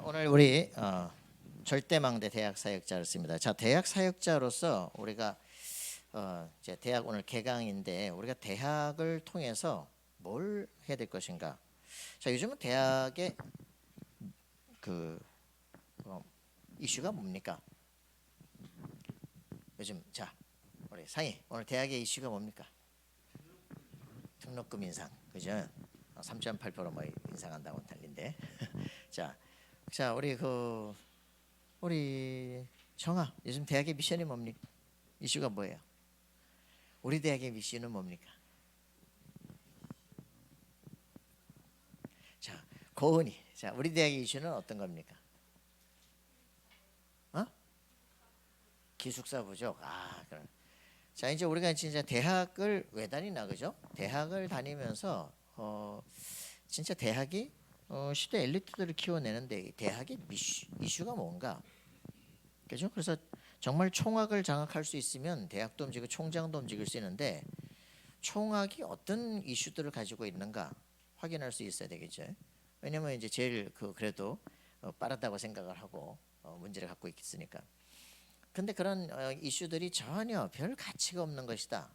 오늘 우리 절대망대 대학 사역자를 씁니다. 자, 대학 사역자로서 우리가 이제 대학 오늘 개강인데 우리가 대학을 통해서 뭘 해야 될 것인가? 자, 요즘은 대학의 그 이슈가 뭡니까? 요즘 자, 우리 상희 오늘 대학의 이슈가 뭡니까? 등록금 인상, 그죠? 3.8% 뭐 인상한다고 난리인데. 자, 우리 정아 요즘 대학의 미션이 뭡니까? 이슈가 뭐예요? 우리 대학의 미션은 뭡니까? 자, 고은이. 자, 우리 대학의 이슈는 어떤 겁니까? 기숙사 부족. 그럼. 자, 이제 우리가 진짜 대학을 왜 다니나, 그죠? 대학을 다니면서 진짜 대학이 시대 엘리트들을 키워내는데 대학의 이슈가 뭔가, 그죠? 그래서 정말 총학을 장악할 수 있으면 대학도 움직이고 총장도 움직일 수 있는데 총학이 어떤 이슈들을 가지고 있는가 확인할 수 있어야 되겠죠. 왜냐면 이제 제일 그래도 빠르다고 생각을 하고 문제를 갖고 있으니까. 근데 그런 이슈들이 전혀 별 가치가 없는 것이다.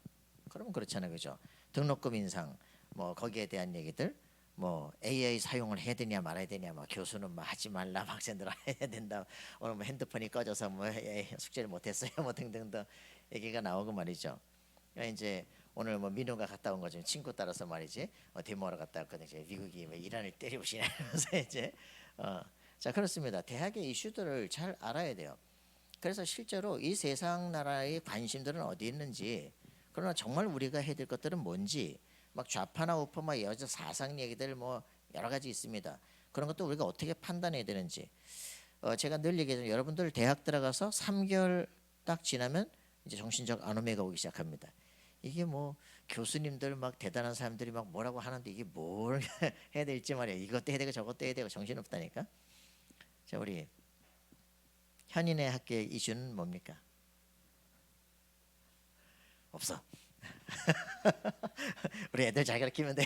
그러면 그렇잖아요, 그죠? 등록금 인상, 뭐 거기에 대한 얘기들, 뭐 AI 사용을 해야 되냐 말아야 되냐, 막 교수는 뭐 하지 말라, 학생들 해야 된다. 오늘 뭐 핸드폰이 꺼져서 뭐 숙제를 못했어요, 뭐 등등등 얘기가 나오고 말이죠. 그러니까 이제 오늘 뭐 민우가 갔다 온 거 좀 친구 따라서 말이지, 데모하러 갔다 왔거든요. 이제 미국이 뭐 이란을 때려부시냐 하면서 이제 자, 그렇습니다. 대학의 이슈들을 잘 알아야 돼요. 그래서 실제로 이 세상 나라의 관심들은 어디 있는지, 그러나 정말 우리가 해야 될 것들은 뭔지, 막 좌파나 우파나 여자 사상 얘기들 뭐 여러 가지 있습니다. 그런 것도 우리가 어떻게 판단해야 되는지. 제가 늘 얘기하죠. 여러분들 대학 들어가서 3개월 딱 지나면 이제 정신적 아노미가 오기 시작합니다. 이게 뭐 교수님들 막 대단한 사람들이 막 뭐라고 하는데 이게 뭘 해야 될지 말이야. 이것도 해야 되고 저것도 해야 되고 정신없다니까. 자, 우리 현인의 학교의 이슈는 뭡니까? 없어. 우리 애들 잘 가르치면 돼.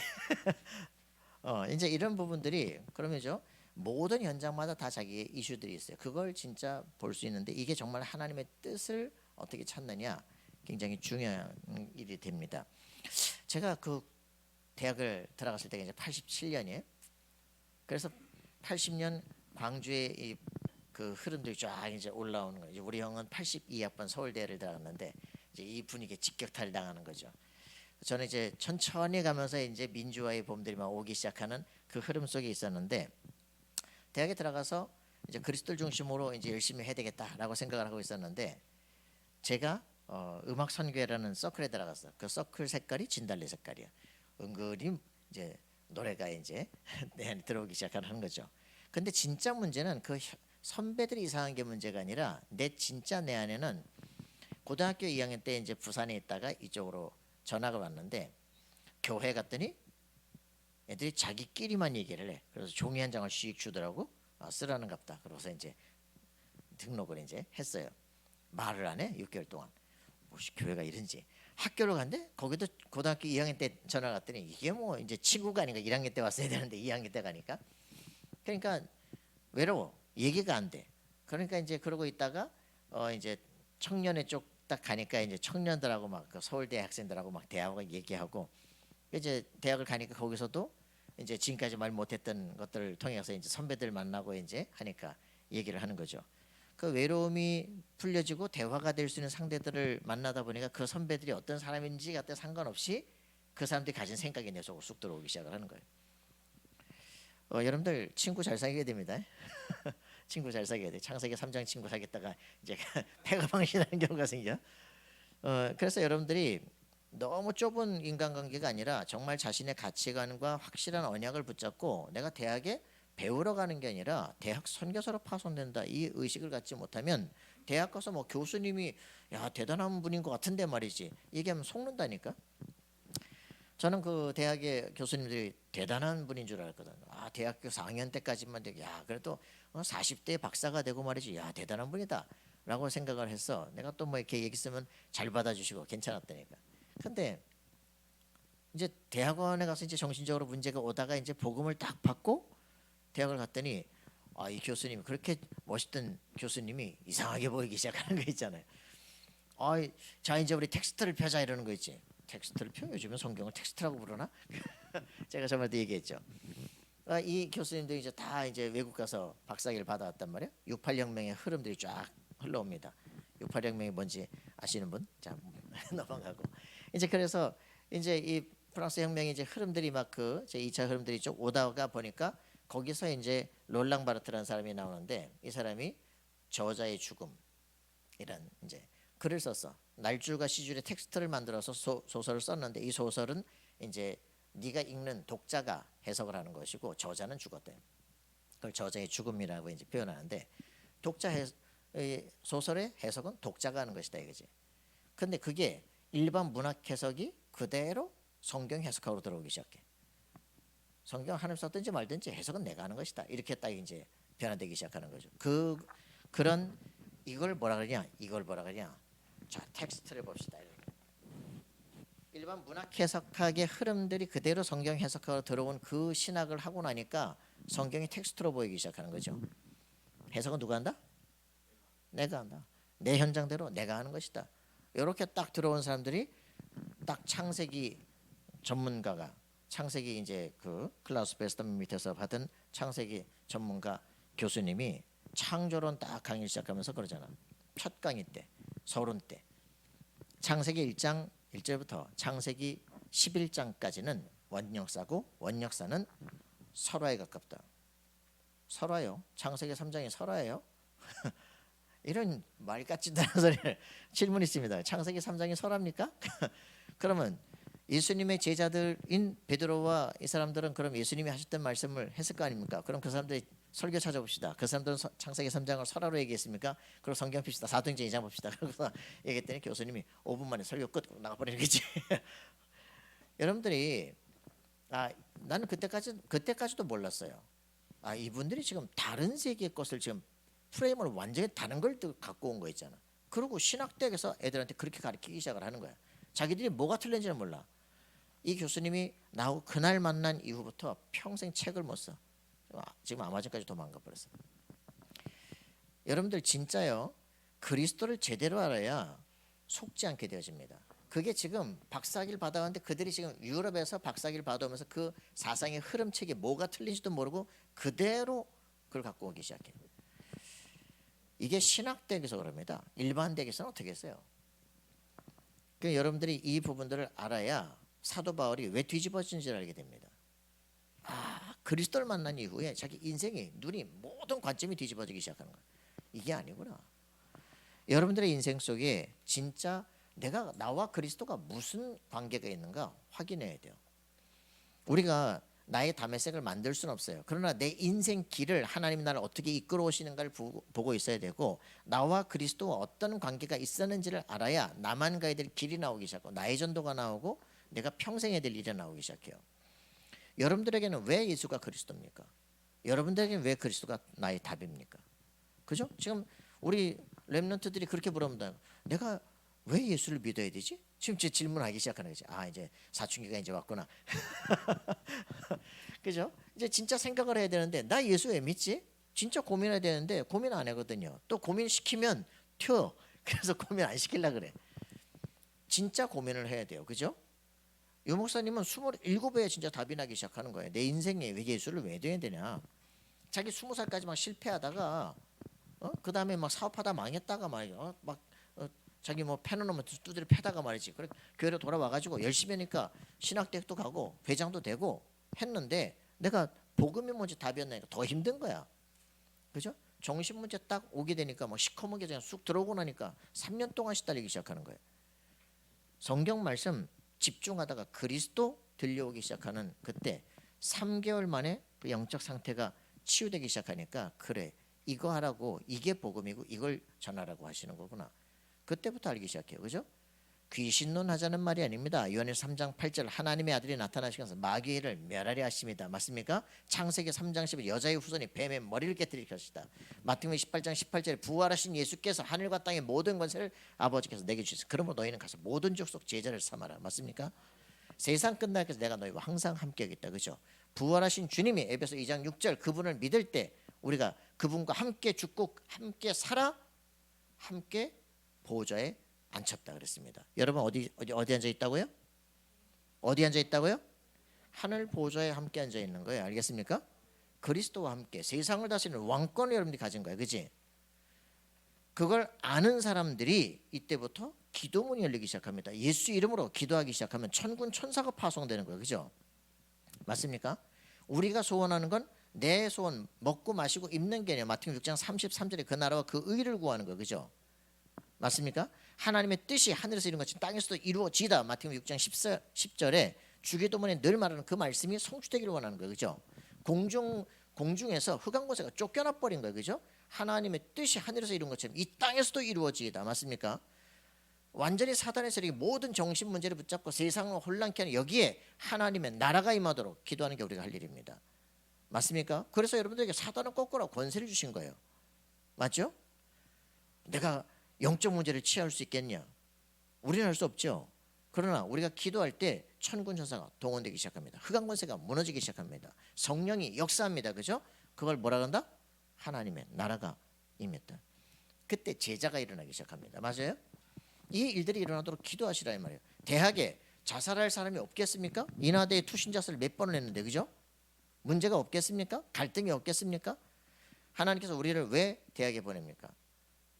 이제 이런 부분들이 그러면죠. 모든 현장마다 다 자기의 이슈들이 있어요. 그걸 진짜 볼 수 있는데 이게 정말 하나님의 뜻을 어떻게 찾느냐 굉장히 중요한 일이 됩니다. 제가 그 대학을 들어갔을 때가 이제 87년이에요. 그래서 80년 광주의 그 흐름들이 쫙 이제 올라오는 거죠. 우리 형은 82학번 서울대를 들어갔는데 이제 이 분위기에 직격탄을 당하는 거죠. 저는 이제 천천히 가면서 이제 민주화의 봄들이 막 오기 시작하는 그 흐름 속에 있었는데 대학에 들어가서 이제 그리스도를 중심으로 이제 열심히 해야 되겠다라고 생각을 하고 있었는데 제가 음악 선교회라는 서클에 들어갔어. 그 서클 색깔이 진달래 색깔이야. 은근히 이제 노래가 이제 내 안에 들어오기 시작하는 거죠. 근데 진짜 문제는 그 선배들이 이상한 게 문제가 아니라 내 안에는 고등학교 2학년 때 이제 부산에 있다가 이쪽으로 전학을 왔는데 교회 갔더니 애들이 자기끼리만 얘기를 해. 그래서 종이 한 장을 씩 주더라고. 쓰라는 갑다. 그래서 이제 등록을 이제 했어요. 말을 안 해. 6개월 동안. 뭐시 교회가 이런지. 학교를 갔는데 거기도 고등학교 2학년 때 전화 갔더니 이게 뭐 이제 친구가 아닌가. 1학년 때 왔어야 되는데 2학년 때 가니까. 그러니까 외로워. 얘기가 안 돼. 그러니까 이제 그러고 있다가 이제 청년회 쪽 딱 가니까 이제 청년들하고 막 그 서울대 학생들하고 막 대학을 얘기하고 이제 대학을 가니까 거기서도 이제 지금까지 말 못했던 것들을 통해서 이제 선배들 만나고 이제 하니까 얘기를 하는 거죠. 그 외로움이 풀려지고 대화가 될 수 있는 상대들을 만나다 보니까 그 선배들이 어떤 사람인지 갖다 상관없이 그 사람들이 가진 생각이 내 속으로 쑥 들어오기 시작을 하는 거예요. 여러분들 친구 잘 사귀어야 됩니다. 친구 잘 사귀어야 돼. 창세기 3장 친구 사귀었다가 이제 패가 방신하는 경우가 생겨. 그래서 여러분들이 너무 좁은 인간관계가 아니라 정말 자신의 가치관과 확실한 언약을 붙잡고 내가 대학에 배우러 가는 게 아니라 대학 선교사로 파송된다 이 의식을 갖지 못하면 대학 가서 뭐 교수님이 야 대단한 분인 것 같은데 말이지 얘기하면 속는다니까. 저는 그 대학의 교수님들이 대단한 분인 줄 알았거든. 대학교 4학년 때까지만 되게 야 그래도 40대 박사가 되고 말이지 야 대단한 분이다 라고 생각을 했어. 내가 또 뭐 이렇게 얘기 쓰면 잘 받아주시고 괜찮았다니까. 근데 이제 대학원에 가서 이제 정신적으로 문제가 오다가 이제 복음을 딱 받고 대학을 갔더니 이 교수님이 그렇게 멋있던 교수님이 이상하게 보이기 시작하는 거 있잖아요. 자 이제 우리 텍스트를 펴자 이러는 거 있지. 텍스트를 펴? 요즘은 성경을 텍스트라고 부르나? 제가 저번에도 얘기했죠. 이 교수님들이 이제 다 이제 외국 가서 박사학위를 받아왔단 말이에요. 68혁명의 흐름들이 쫙 흘러옵니다. 68혁명이 뭔지 아시는 분? 자 넘어가고 이제 그래서 이제 이 프랑스 혁명의 이제 흐름들이 막 그 제 2차 흐름들이 쭉 오다가 보니까 거기서 이제 롤랑 바르트라는 사람이 나오는데 이 사람이 저자의 죽음이란 이제 글을 썼어. 날줄과 시줄의 텍스트를 만들어서 소설을 썼는데 이 소설은 이제 네가 읽는 독자가 해석을 하는 것이고 저자는 죽었대. 그걸 저자의 죽음이라고 이제 표현하는데 독자 소설의 해석은 독자가 하는 것이다 이거지. 근데 그게 일반 문학 해석이 그대로 성경 해석하고 들어오기 시작해. 성경 하나님 썼든지 말든지 해석은 내가 하는 것이다. 이렇게 딱 이제 변화되기 시작하는 거죠. 그런 이걸 뭐라 그러냐? 이걸 뭐라 그러냐? 자, 텍스트를 봅시다. 일반 문학 해석학의 흐름들이 그대로 성경 해석하고 들어온 그 신학을 하고 나니까 성경이 텍스트로 보이기 시작하는 거죠. 해석은 누가 한다? 내가 한다. 내 현장대로 내가 하는 것이다. 이렇게 딱 들어온 사람들이 딱 창세기 전문가가 창세기 이제 그 클라우스 베스터맨 밑에서 받은 창세기 전문가 교수님이 창조론 딱 강의를 시작하면서 그러잖아. 첫 강의 때 서론 때 창세기 1장 1절부터 창세기 11장까지는 원역사고 원역사는 설화에 가깝다. 설화요. 창세기 3장이 설화예요. 이런 말 같지도 않은 소리를 질문 있습니다. 창세기 3장이 설화입니까? 그러면 예수님의 제자들인 베드로와 이 사람들은 그럼 예수님이 하셨던 말씀을 했을 거 아닙니까? 그럼 그 사람들이 설교 찾아봅시다. 그 사람들은 창세기 3장을 설화로 얘기했습니까? 그리고 성경 핍시다. 사도행전 2장 봅시다. 그래서 얘기했더니 교수님이 5분 만에 설교 끝 나가버리는 거지. 여러분들이 나는 그때까지도 몰랐어요. 이분들이 지금 다른 세계의 것을 지금 프레임을 완전히 다른 걸 갖고 온 거 있잖아. 그리고 신학대학에서 애들한테 그렇게 가르치기 시작을 하는 거야. 자기들이 뭐가 틀린지는 몰라. 이 교수님이 나하고 그날 만난 이후부터 평생 책을 못 써. 지금 아마존까지 도망가 버렸어. 여러분들 진짜요. 그리스도를 제대로 알아야 속지 않게 되어집니다. 그게 지금 박사학위를 받아왔는데 그들이 지금 유럽에서 박사학위를 받아오면서 그 사상의 흐름책이 뭐가 틀린지도 모르고 그대로 그걸 갖고 오기 시작해. 이게 신학대학에서 그럽니다. 일반대학에서는 어떻게 했어요? 그러니까 여러분들이 이 부분들을 알아야 사도 바울이 왜 뒤집어진지를 알게 됩니다. 그리스도를 만난 이후에 자기 인생이 눈이 모든 관점이 뒤집어지기 시작하는 거예요. 이게 아니구나. 여러분들의 인생 속에 진짜 나와 그리스도가 무슨 관계가 있는가 확인해야 돼요. 우리가 나의 담의색을 만들 수는 없어요. 그러나 내 인생 길을 하나님이 나를 어떻게 이끌어 오시는가를 보고 있어야 되고 나와 그리스도와 어떤 관계가 있었는지를 알아야 나만 가야 될 길이 나오기 시작하고 나의 전도가 나오고 내가 평생 해야 될 일이 나오기 시작해요. 여러분들에게는 왜 예수가 그리스도입니까? 여러분들에게는 왜 그리스도가 나의 답입니까? 그죠? 지금 우리 렘넌트들이 그렇게 물어본다. 내가 왜 예수를 믿어야 되지? 지금 제 질문하기 시작하는 거지. 이제 사춘기가 이제 왔구나. 그죠? 이제 진짜 생각을 해야 되는데 나 예수 왜 믿지? 진짜 고민해야 되는데 고민 안 하거든요. 또 고민시키면 튀어. 그래서 고민 안 시키려고 그래. 진짜 고민을 해야 돼요. 그죠? 유 목사님은 27에 진짜 답이 나기 시작하는 거예요. 내 인생에 왜 예수를 왜 믿어야 되냐. 자기 20살까지 막 실패하다가 그 다음에 막 사업하다 망했다가 말이죠. 자기 뭐 패는 두드려 패다가 말이지. 그래 교회로 돌아와가지고 열심히 하니까 신학대학도 가고 회장도 되고 했는데 내가 복음이 뭔지 답이었나니까 더 힘든 거야. 그죠? 정신 문제 딱 오게 되니까 뭐 시커멓게 그냥 쑥 들어오고 나니까 3년 동안 시달리기 시작하는 거예요. 성경 말씀 집중하다가 그리스도 들려오기 시작하는 그때 3개월 만에 그 영적 상태가 치유되기 시작하니까 그래 이거 하라고 이게 복음이고 이걸 전하라고 하시는 거구나. 그때부터 알기 시작해요. 그죠? 귀신론 하자는 말이 아닙니다. 요한일서 3장 8절 하나님의 아들이 나타나시면서 마귀를 멸하려 하십니다. 맞습니까? 창세기 3장 10절 여자의 후손이 뱀의 머리를 깨뜨릴 것이다. 마태복음 18장 18절에 부활하신 예수께서 하늘과 땅의 모든 권세를 아버지께서 내게 주셨어. 그러므로 너희는 가서 모든 족속 제자를 삼아라. 맞습니까? 세상 끝날 때까지 내가 너희와 항상 함께하겠다. 그죠? 부활하신 주님이 에베소 2장 6절 그분을 믿을 때 우리가 그분과 함께 죽고 함께 살아 함께 보좌에 앉혔다 그랬습니다. 여러분 어디 앉아 있다고요? 어디 앉아 있다고요? 하늘 보좌에 함께 앉아 있는 거예요. 알겠습니까? 그리스도와 함께 세상을 다스리는 왕권을 여러분들이 가진 거예요. 그렇지? 그걸 아는 사람들이 이때부터 기도문이 열리기 시작합니다. 예수 이름으로 기도하기 시작하면 천군 천사가 파송되는 거예요. 그죠? 맞습니까? 우리가 소원하는 건 내 소원 먹고 마시고 입는 게 아니라 마태복음 6장 33절에 그 나라와 그 의를 구하는 거예요. 그죠? 맞습니까? 하나님의 뜻이 하늘에서 이룬 것처럼 땅에서도 이루어지다. 마태복음 6장 10절에 주기도문에 늘 말하는 그 말씀이 성취되기를 원하는 거예요. 그죠? 공중에서 흑암고새가 쫓겨나 버린 거예요. 그죠? 하나님의 뜻이 하늘에서 이룬 것처럼 이 땅에서도 이루어지다. 맞습니까? 완전히 사단의 세력이 모든 정신 문제를 붙잡고 세상을 혼란케 하는 여기에 하나님의 나라가 임하도록 기도하는 게 우리가 할 일입니다. 맞습니까? 그래서 여러분들에게 사단은 꺾으라고 권세를 주신 거예요. 맞죠? 내가 영적 문제를 치유할 수 있겠냐? 우리는 할 수 없죠. 그러나 우리가 기도할 때 천군 천사가 동원되기 시작합니다. 흑암 권세가 무너지기 시작합니다. 성령이 역사합니다. 그죠? 그걸 뭐라 그런다? 하나님의 나라가 임했다. 그때 제자가 일어나기 시작합니다. 맞아요? 이 일들이 일어나도록 기도하시라 이 말이에요. 대학에 자살할 사람이 없겠습니까? 인하대에 투신 자살을 몇 번을 했는데 그죠? 문제가 없겠습니까? 갈등이 없겠습니까? 하나님께서 우리를 왜 대학에 보냅니까?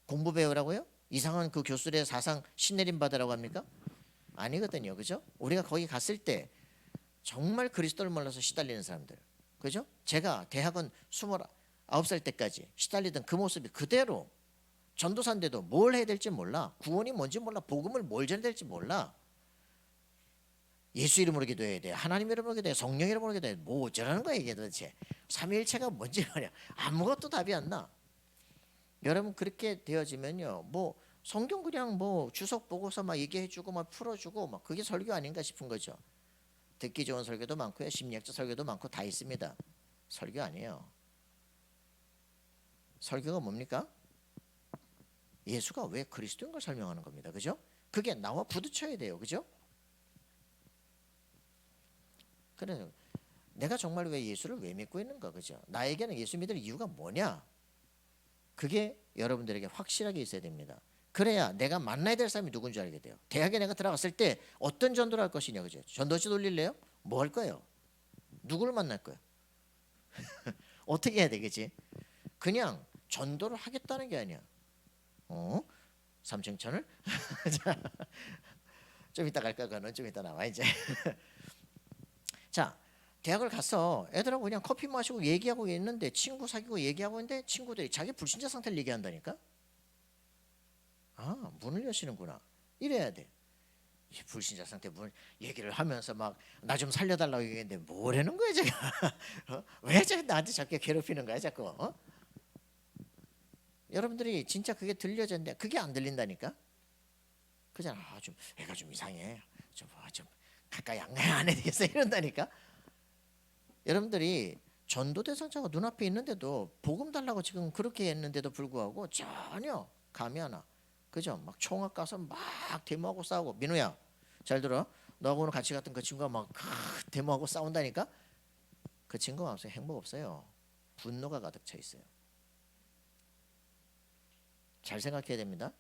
공부 배우라고요? 이상한 그 교수들의 사상 신내림 받으라고 합니까? 아니거든요. 그죠? 우리가 거기 갔을 때 정말 그리스도를 몰라서 시달리는 사람들. 그죠? 제가 대학은 29살 때까지 시달리던 그 모습이 그대로 전도사인데도 뭘 해야 될지 몰라. 구원이 뭔지 몰라. 복음을 뭘 전해야 될지 몰라. 예수 이름으로 기도해야 돼. 하나님 이름으로 기도해야 돼. 성령 이름으로 기도해야 돼. 뭐 어쩌라는 거야 이게 도대체. 삼위일체가 뭔지 말이야. 아무것도 답이 안 나. 여러분 그렇게 되어지면요. 뭐 성경 그냥 뭐 주석 보고서 막 얘기해주고 막 풀어주고 막 그게 설교 아닌가 싶은 거죠. 듣기 좋은 설교도 많고요. 심리학적 설교도 많고 다 있습니다. 설교 아니에요. 설교가 뭡니까? 예수가 왜 그리스도인 걸 설명하는 겁니다. 그죠? 그게 나와 부딪혀야 돼요. 그죠? 그래서 내가 정말 왜 예수를 왜 믿고 있는가? 그죠? 나에게는 예수 믿을 이유가 뭐냐? 그게 여러분들에게 확실하게 있어야 됩니다. 그래야 내가 만나야 될 사람이 누군지 알게 돼요. 대학에 내가 들어갔을 때 어떤 전도를 할 것이냐. 그죠? 전도지 돌릴래요? 뭐 할 거예요? 누구를 만날 거예요? 어떻게 해야 되겠지? 그냥 전도를 하겠다는 게 아니야. 삼층천을? 좀 이따 갈까? 그거는 좀 이따 나와 이제. 자, 대학을 가서 애들하고 그냥 커피 마시고 얘기하고 있는데 친구 사귀고 얘기하고 있는데 친구들이 자기 불신자 상태를 얘기한다니까. 아, 문을 여시는구나. 이래야 돼. 불신자 상태 문 얘기를 하면서 막 나 좀 살려달라고 얘기했는데 뭐라는 거야 제가. 왜 자꾸 나한테 자꾸 괴롭히는 거야 자꾸. 여러분들이 진짜 그게 들려졌는데 그게 안 들린다니까. 그잖아. 좀 애가 좀 이상해. 좀 가까이 안 가야 안 해야 되겠어 이런다니까. 여러분들이 전도 대상자가 눈앞에 있는데도 복음 달라고 지금 그렇게 했는데도 불구하고 전혀 감이 안 와. 그죠? 막 총학 가서 막 데모하고 싸우고. 민우야 잘 들어. 너하고 오늘 같이 갔던 그 친구가 막 데모하고 싸운다니까. 그 친구 마음속에 행복 없어요. 분노가 가득 차 있어요. 잘 생각해야 됩니다.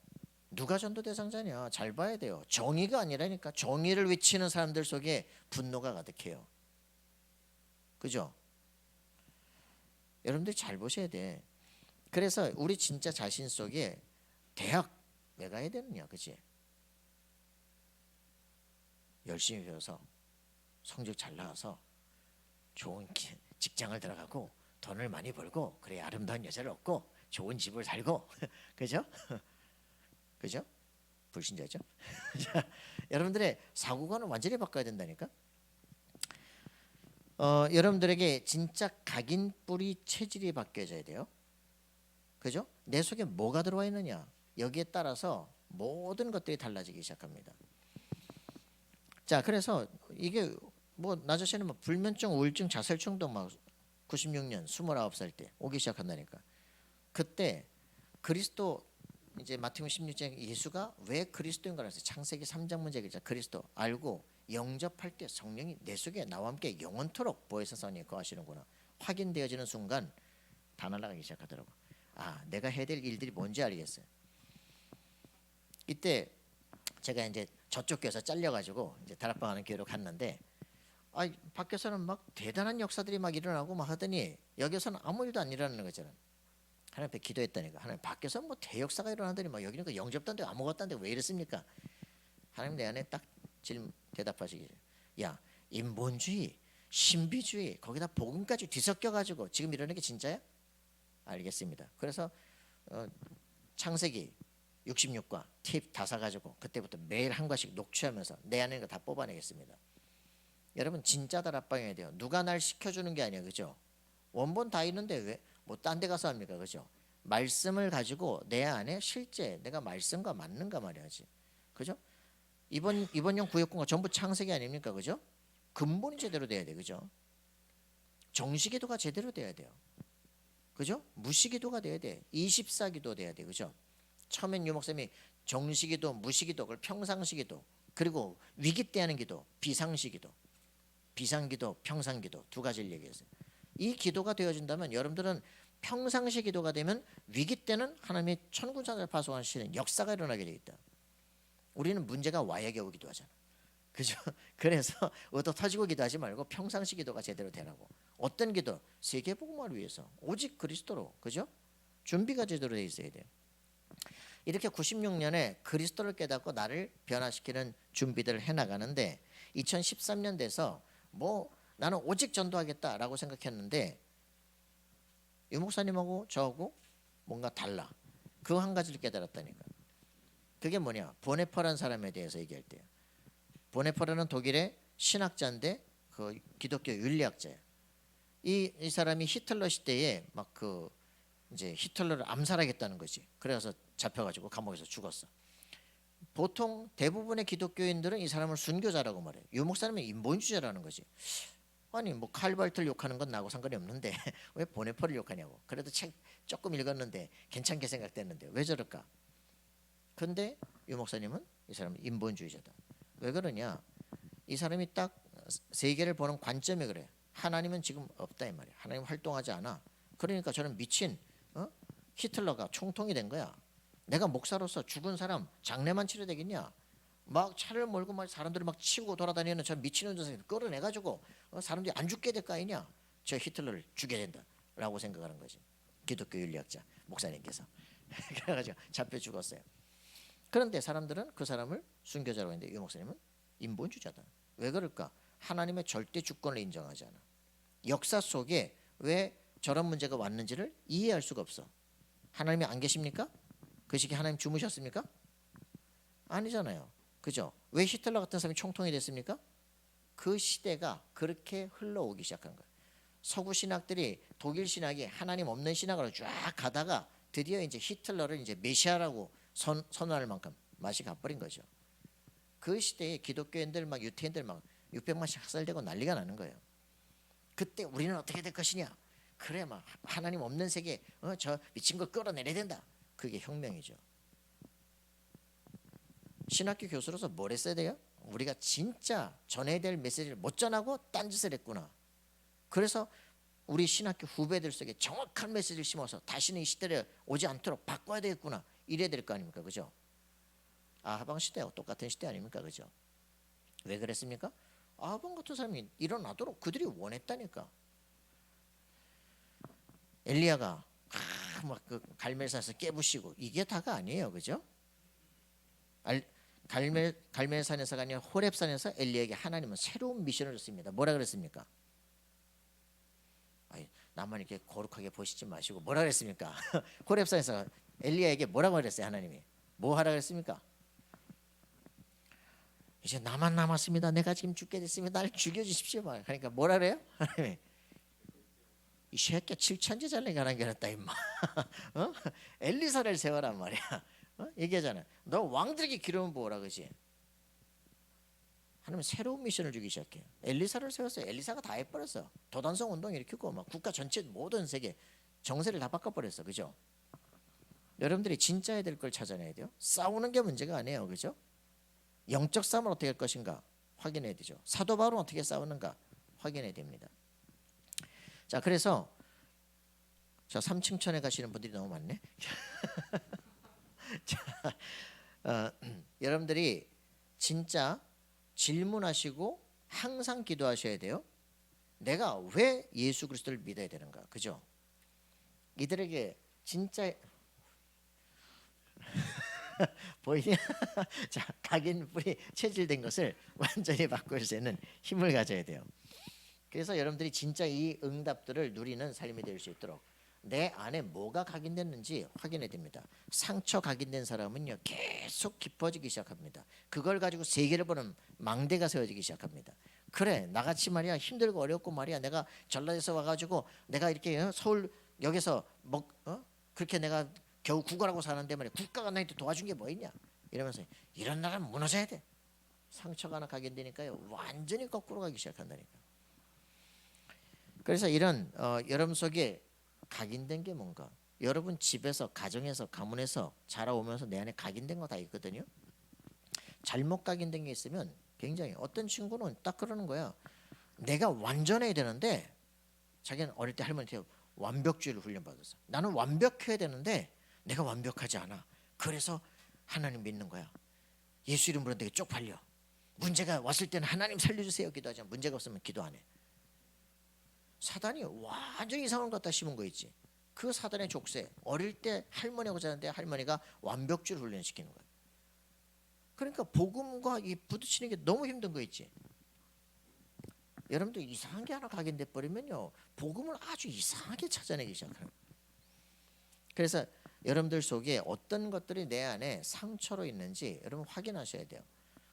누가 전도 대상자냐? 잘 봐야 돼요. 정의가 아니라니까. 정의를 외치는 사람들 속에 분노가 가득해요. 그죠? 여러분들이 잘 보셔야 돼. 그래서 우리 진짜 자신 속에 대학 왜 가야 되느냐, 그지? 열심히 배워서 성적 잘 나와서 좋은 직장을 들어가고 돈을 많이 벌고 그래 아름다운 여자를 얻고 좋은 집을 살고 그죠? 그죠? 불신자죠? 여러분들의 사고관을 완전히 바꿔야 된다니까. 여러분들에게 진짜 각인 뿌리 체질이 바뀌어져야 돼요. 그죠? 내 속에 뭐가 들어와 있느냐 여기에 따라서 모든 것들이 달라지기 시작합니다. 자, 그래서 이게 뭐 나 자신은 뭐 불면증, 우울증, 자살충동 막 96년 29살 때 오기 시작한다니까. 그때 그리스도 이제 마태복음 16장 예수가 왜 그리스도인가 해서 창세기 3장 문제 기자 그리스도 알고 영접할 때 성령이 내 속에 나와 함께 영원토록 보혜사 선이 거하시는구나 확인되어지는 순간 다 날아가기 시작하더라고. 아, 내가 해야 될 일들이 뭔지 알겠어요. 이때 제가 이제 저쪽 교회에서 잘려가지고 이제 다락방 하는 교회로 갔는데, 아, 밖에서는 막 대단한 역사들이 막 일어나고 막 하더니 여기서는 아무 일도 안 일어나는 거잖아. 하나님 앞에 기도했다니까. 하나님, 밖에서 뭐 대역사가 일어나더니 막 여기는 그 영접도 안 되고 아무것도 안 되고 왜 이랬습니까? 하나님 내 안에 딱 대답하시기, 야, 인본주의, 신비주의, 거기다 복음까지 뒤섞여 가지고 지금 이러는 게 진짜야? 알겠습니다. 그래서 창세기 66과 팁 다 사가지고 그때부터 매일 한 과씩 녹취하면서 내 안에 있는 거 다 뽑아내겠습니다. 여러분, 진짜 다락방해야 돼요. 누가 날 시켜주는 게 아니야, 그죠? 원본 다 있는데 왜 뭐 딴 데 가서 합니까, 그죠? 말씀을 가지고 내 안에 실제 내가 말씀과 맞는가 말이야지, 그죠? 이번형 구역군가 전부 창세기 아닙니까, 그죠? 근본이 제대로 돼야 돼, 그죠? 정시기도가 제대로 돼야 돼요, 그죠? 무시기도가 돼야 돼. 24기도 돼야 돼, 그죠? 처음엔 유목사님이 정시기도, 무시기도, 그걸 평상시기도, 그리고 위기 때 하는 기도, 비상시기도, 비상기도, 평상기도 두 가지를 얘기했어요. 이 기도가 되어진다면 여러분들은 평상시 기도가 되면 위기 때는 하나님의 천군산을 파송하시는 역사가 일어나게 돼 있다. 우리는 문제가 와야 겨우 기도하잖아, 그죠? 그래서 얻어 터지고 기도하지 말고 평상시 기도가 제대로 되라고. 어떤 기도? 세계복음화를 위해서 오직 그리스도로, 그죠? 준비가 제대로 돼 있어야 돼요. 이렇게 96년에 그리스도를 깨닫고 나를 변화시키는 준비들을 해나가는데 2013년 돼서 뭐 나는 오직 전도하겠다라고 생각했는데 유 목사님하고 저하고 뭔가 달라. 그 한 가지를 깨달았다니까. 그게 뭐냐? 보네퍼라는 사람에 대해서 얘기할 때요. 보네퍼라는 독일의 신학자인데 그 기독교 윤리학자예요. 이 사람이 히틀러 시대에 막 그 이제 히틀러를 암살하겠다는 거지. 그래서 잡혀가지고 감옥에서 죽었어. 보통 대부분의 기독교인들은 이 사람을 순교자라고 말해. 유 목사님은 인본주의자라는 거지. 아니 뭐 칼발트를 욕하는 건 나하고 상관이 없는데 왜 보네퍼를 욕하냐고. 그래도 책 조금 읽었는데 괜찮게 생각됐는데 왜 저럴까? 근데 유 목사님은 이 사람은 인본주의자다. 왜 그러냐? 이 사람이 딱 세계를 보는 관점이 그래. 하나님은 지금 없다 이 말이야. 하나님 활동하지 않아. 그러니까 저는 미친 히틀러가 총통이 된 거야. 내가 목사로서 죽은 사람 장례만 치료되겠냐? 막 차를 몰고 막 사람들을 막 치고 돌아다니는 저 미친 운전사를 끌어내가지고 사람들이 안 죽게 될 거 아니냐? 저 히틀러를 죽여야 된다라고 생각하는 거지. 기독교 윤리학자 목사님께서 그래가지고 잡혀 죽었어요. 그런데 사람들은 그 사람을 순교자라고 했는데 이 목사님은 인본주의자다. 왜 그럴까? 하나님의 절대 주권을 인정하지 않아. 역사 속에 왜 저런 문제가 왔는지를 이해할 수가 없어. 하나님이 안 계십니까? 그 시기에 하나님 주무셨습니까? 아니잖아요, 그죠? 왜 히틀러 같은 사람이 총통이 됐습니까? 그 시대가 그렇게 흘러오기 시작한 거예요. 서구 신학들이 독일 신학이 하나님 없는 신학으로 쫙 가다가 드디어 이제 히틀러를 이제 메시아라고 선언할 만큼 맛이 가버린 거죠. 그 시대에 기독교인들 막 유태인들 막 600만씩 학살되고 난리가 나는 거예요. 그때 우리는 어떻게 될 것이냐? 그래 막 하나님 없는 세계 저 미친 거 끌어내려야 된다. 그게 혁명이죠. 신학교 교수로서 뭘 했어야 돼요? 우리가 진짜 전해야 될 메시지를 못 전하고 딴짓을 했구나. 그래서 우리 신학교 후배들 속에 정확한 메시지를 심어서 다시는 이 시대를 오지 않도록 바꿔야 되겠구나. 이래야 될 거 아닙니까, 그죠? 아하방 시대하고 똑같은 시대 아닙니까, 그죠? 왜 그랬습니까? 아하방 같은 사람이 일어나도록 그들이 원했다니까. 엘리야가 막 그 갈멜산에서 깨부시고 이게 다가 아니에요, 그죠? 갈멜산에서가 아니라 호렙산에서 엘리야에게 하나님은 새로운 미션을 줬습니다. 뭐라 그랬습니까? 아니, 나만 이렇게 거룩하게 보시지 마시고 뭐라 그랬습니까? 호렙산에서 엘리야에게 뭐라고 그랬어요? 하나님이 뭐 하라 그랬습니까? 이제 나만 남았습니다. 내가 지금 죽게 됐습니다. 날 죽여주십시오. 그러니까 뭐라 그래요? 하나님이 이 새끼야 7천제 잘내게 하는 게 아니었다 임마. 엘리사를 세워란 말이야. 얘기하잖아. 너 왕들에게 기름을 부어라, 그지? 하나님 새로운 미션을 주기 시작해요. 엘리사를 세웠어요. 엘리사가 다 해버렸어. 도단성 운동 일으키고 막 국가 전체 모든 세계 정세를 다 바꿔버렸어, 그죠? 여러분들이 진짜 해야 될 걸 찾아내야 돼요. 싸우는 게 문제가 아니에요, 그죠? 영적 싸움을 어떻게 할 것인가 확인해야 되죠. 사도 바울은 어떻게 싸우는가 확인해야 됩니다. 자, 그래서 자, 3층천에 가시는 분들이 너무 많네. 자, 여러분들이 진짜 질문하시고 항상 기도하셔야 돼요. 내가 왜 예수 그리스도를 믿어야 되는가, 그죠? 이들에게 진짜 보이냐? 자, 각인 뿌리 체질된 것을 완전히 바꿀 수 있는 힘을 가져야 돼요. 그래서 여러분들이 진짜 이 응답들을 누리는 삶이 될 수 있도록 내 안에 뭐가 각인됐는지 확인해야 됩니다. 상처 각인된 사람은요 계속 깊어지기 시작합니다. 그걸 가지고 세계를 보는 망대가 세워지기 시작합니다. 그래, 나같이 말이야 힘들고 어렵고 말이야 내가 전라도에서 와가지고 내가 이렇게 서울역에서 그렇게 내가 겨우 구걸하고 사는데 말이야 국가가 나한테 도와준 게 뭐 있냐 이러면서 이런 나라는 무너져야 돼. 상처가 하나 각인되니까요 완전히 거꾸로 가기 시작한다니까. 그래서 이런 여러분 속에 각인된 게 뭔가, 여러분 집에서 가정에서 가문에서 자라오면서 내 안에 각인된 거 다 있거든요. 잘못 각인된 게 있으면 굉장히, 어떤 친구는 딱 그러는 거야. 내가 완전해야 되는데, 자기는 어릴 때 할머니한테 완벽주의를 훈련받았어. 나는 완벽해야 되는데 내가 완벽하지 않아. 그래서 하나님 믿는 거야. 예수 이름으로 내가 쪽팔려. 문제가 왔을 때는 하나님 살려주세요 기도하지만 문제가 없으면 기도 안 해. 사단이 완전히 이상한 것 갖다 심은 거 있지. 그 사단의 족쇄. 어릴 때 할머니하고 자는데 할머니가 완벽주의를 훈련시키는 거야. 그러니까 복음과 이 부딪히는 게 너무 힘든 거 있지. 여러분들 이상한 게 하나 각인돼 버리면요 복음을 아주 이상하게 찾아내기 시작해요. 그래서 여러분들 속에 어떤 것들이 내 안에 상처로 있는지 여러분 확인하셔야 돼요.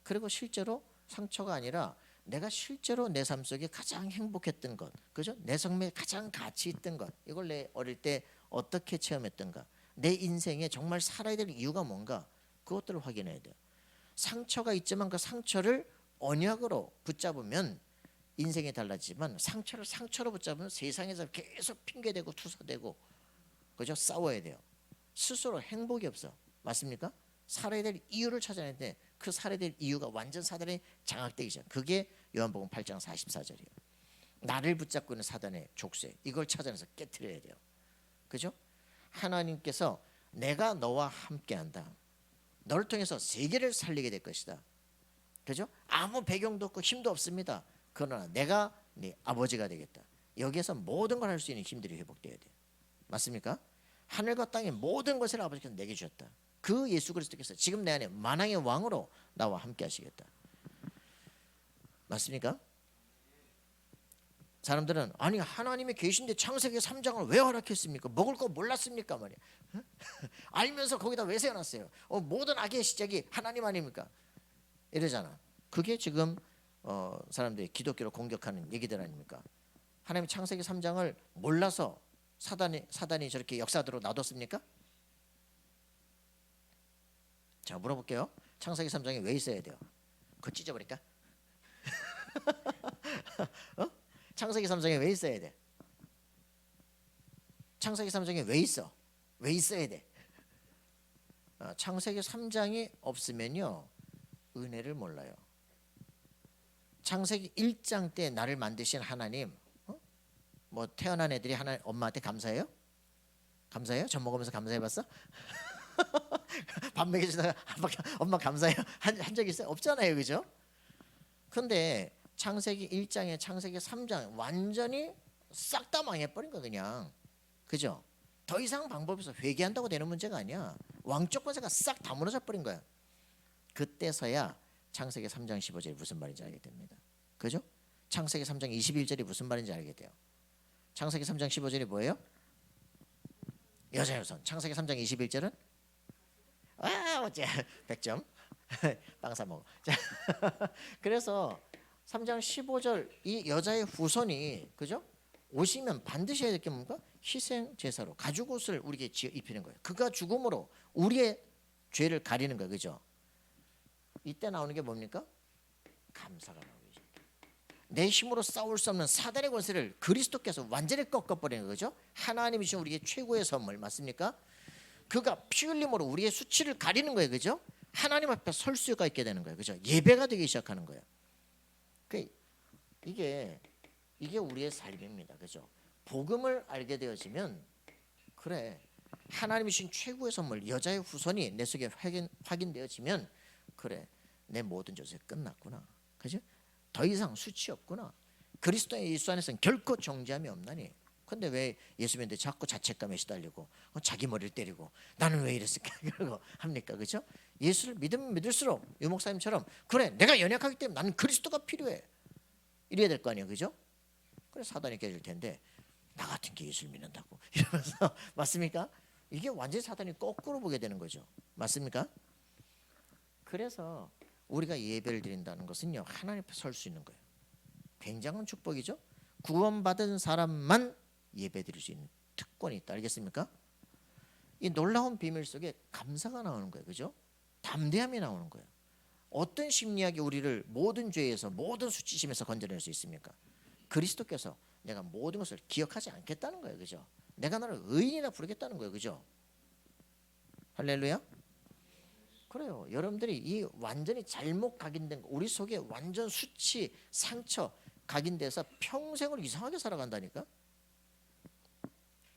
그리고 실제로 상처가 아니라 내가 실제로 내 삶 속에 가장 행복했던 것, 그죠? 내 삶에 가장 가치 있던 것, 이걸 내 어릴 때 어떻게 체험했던가, 내 인생에 정말 살아야 될 이유가 뭔가, 그것들을 확인해야 돼요. 상처가 있지만 그 상처를 언약으로 붙잡으면 인생이 달라지지만, 상처를 상처로 붙잡으면 세상에서 계속 핑계대고 투사대고, 그죠? 싸워야 돼요. 스스로 행복이 없어. 맞습니까? 살아야 될 이유를 찾아내야 돼. 그 살아야 될 이유가 완전 사단에 장악되기 시작. 그게 요한복음 8장 44절이에요. 나를 붙잡고 있는 사단의 족쇄, 이걸 찾아내서 깨트려야 돼요. 그죠? 하나님께서 내가 너와 함께한다. 너를 통해서 세계를 살리게 될 것이다. 그죠? 아무 배경도 없고 힘도 없습니다. 그러나 내가 네 아버지가 되겠다. 여기에서 모든 걸 할 수 있는 힘들이 회복돼야 돼요. 맞습니까? 하늘과 땅의 모든 것을 아버지께서 내게 주셨다. 그 예수 그리스도께서 지금 내 안에 만왕의 왕으로 나와 함께 하시겠다. 맞습니까? 사람들은 아니 하나님이 계신데 창세기 3장을 왜 허락했습니까? 먹을 거 몰랐습니까? 말이야. 알면서 거기다 왜 세워놨어요? 모든 악의 시작이 하나님 아닙니까? 이러잖아. 그게 지금 사람들이 기독교를 공격하는 얘기들 아닙니까? 하나님 창세기 3장을 몰라서 사단이 저렇게 역사대로 놔뒀습니까? 자, 물어볼게요. 창세기 3장에 왜 있어야 돼요? 그거 찢어버릴까? 창세기 3장에 왜 있어야 돼? 창세기 3장에 왜 있어? 왜 있어야 돼? 창세기 3장이 없으면요 은혜를 몰라요. 창세기 1장 때 나를 만드신 하나님, 뭐 태어난 애들이 엄마한테 감사해요? 감사해요? 젖 먹으면서 감사해봤어? 밥 먹여주다가 엄마 감사해요 한 적 있어요? 없잖아요, 그죠? 근데 창세기 1장에 창세기 3장 완전히 싹 다 망해버린 거 그냥, 그죠? 더 이상 방법이 없어. 회개한다고 되는 문제가 아니야. 왕적 권세가 싹 다 무너져 버린 거야. 그때서야 창세기 3장 15절이 무슨 말인지 알게 됩니다. 그죠? 창세기 3장 21절이 무슨 말인지 알게 돼요. 창세기 3장 15절이 뭐예요? 여자의 손. 창세기 3장 21절은 어째 100점 빵 사 먹어. 자, 그래서 3장 15절 이 여자의 후손이, 그죠? 오시면 반드시 해야 될 게 뭔가? 희생 제사로 가죽 옷을 우리에게 입히는 거예요. 그가 죽음으로 우리의 죄를 가리는 거예요, 그죠? 이때 나오는 게 뭡니까? 감사가 나오죠. 내 힘으로 싸울 수 없는 사단의 권세를 그리스도께서 완전히 꺾어버리는 거죠. 하나님이 주신 우리의 최고의 선물, 맞습니까? 그가 피 흘림으로 우리의 수치를 가리는 거예요, 그죠? 하나님 앞에 설 수가 있게 되는 거예요, 그죠? 예배가 되기 시작하는 거예요. 이게 우리의 삶입니다, 그죠? 복음을 알게 되어지면 그래, 하나님이 주신 최고의 선물 여자의 후손이 내 속에 확인되어지면 그래, 내 모든 조세 끝났구나. 그죠? 더 이상 수치 없구나. 그리스도의 예수 안에서는 결코 정죄함이 없나니. 근데 왜 예수 믿는데 자꾸 자책감에 시달리고 자기 머리를 때리고 나는 왜 이랬을까 그러고 합니까? 그죠? 예수를 믿으면 믿을수록 유 목사님처럼 그래, 내가 연약하기 때문에 나는 그리스도가 필요해, 이래야 될 거 아니에요. 그죠? 그래서 사단이 깨질 텐데 나 같은 게 예수를 믿는다고 이러면서 맞습니까? 이게 완전히 사단이 거꾸로 보게 되는 거죠. 맞습니까? 그래서 우리가 예배를 드린다는 것은요, 하나님 앞에 설 수 있는 거예요. 굉장한 축복이죠. 구원받은 사람만 예배 드릴 수 있는 특권이 있다. 알겠습니까? 이 놀라운 비밀 속에 감사가 나오는 거예요. 그죠? 담대함이 나오는 거예요. 어떤 심리학이 우리를 모든 죄에서 모든 수치심에서 건져낼 수 있습니까? 그리스도께서 내가 모든 것을 기억하지 않겠다는 거예요. 그죠? 내가 너를 의인이라 부르겠다는 거예요. 그죠? 할렐루야. 그래요. 여러분들이 이 완전히 잘못 각인된 거, 우리 속에 완전 수치, 상처 각인돼서 평생을 이상하게 살아간다니까.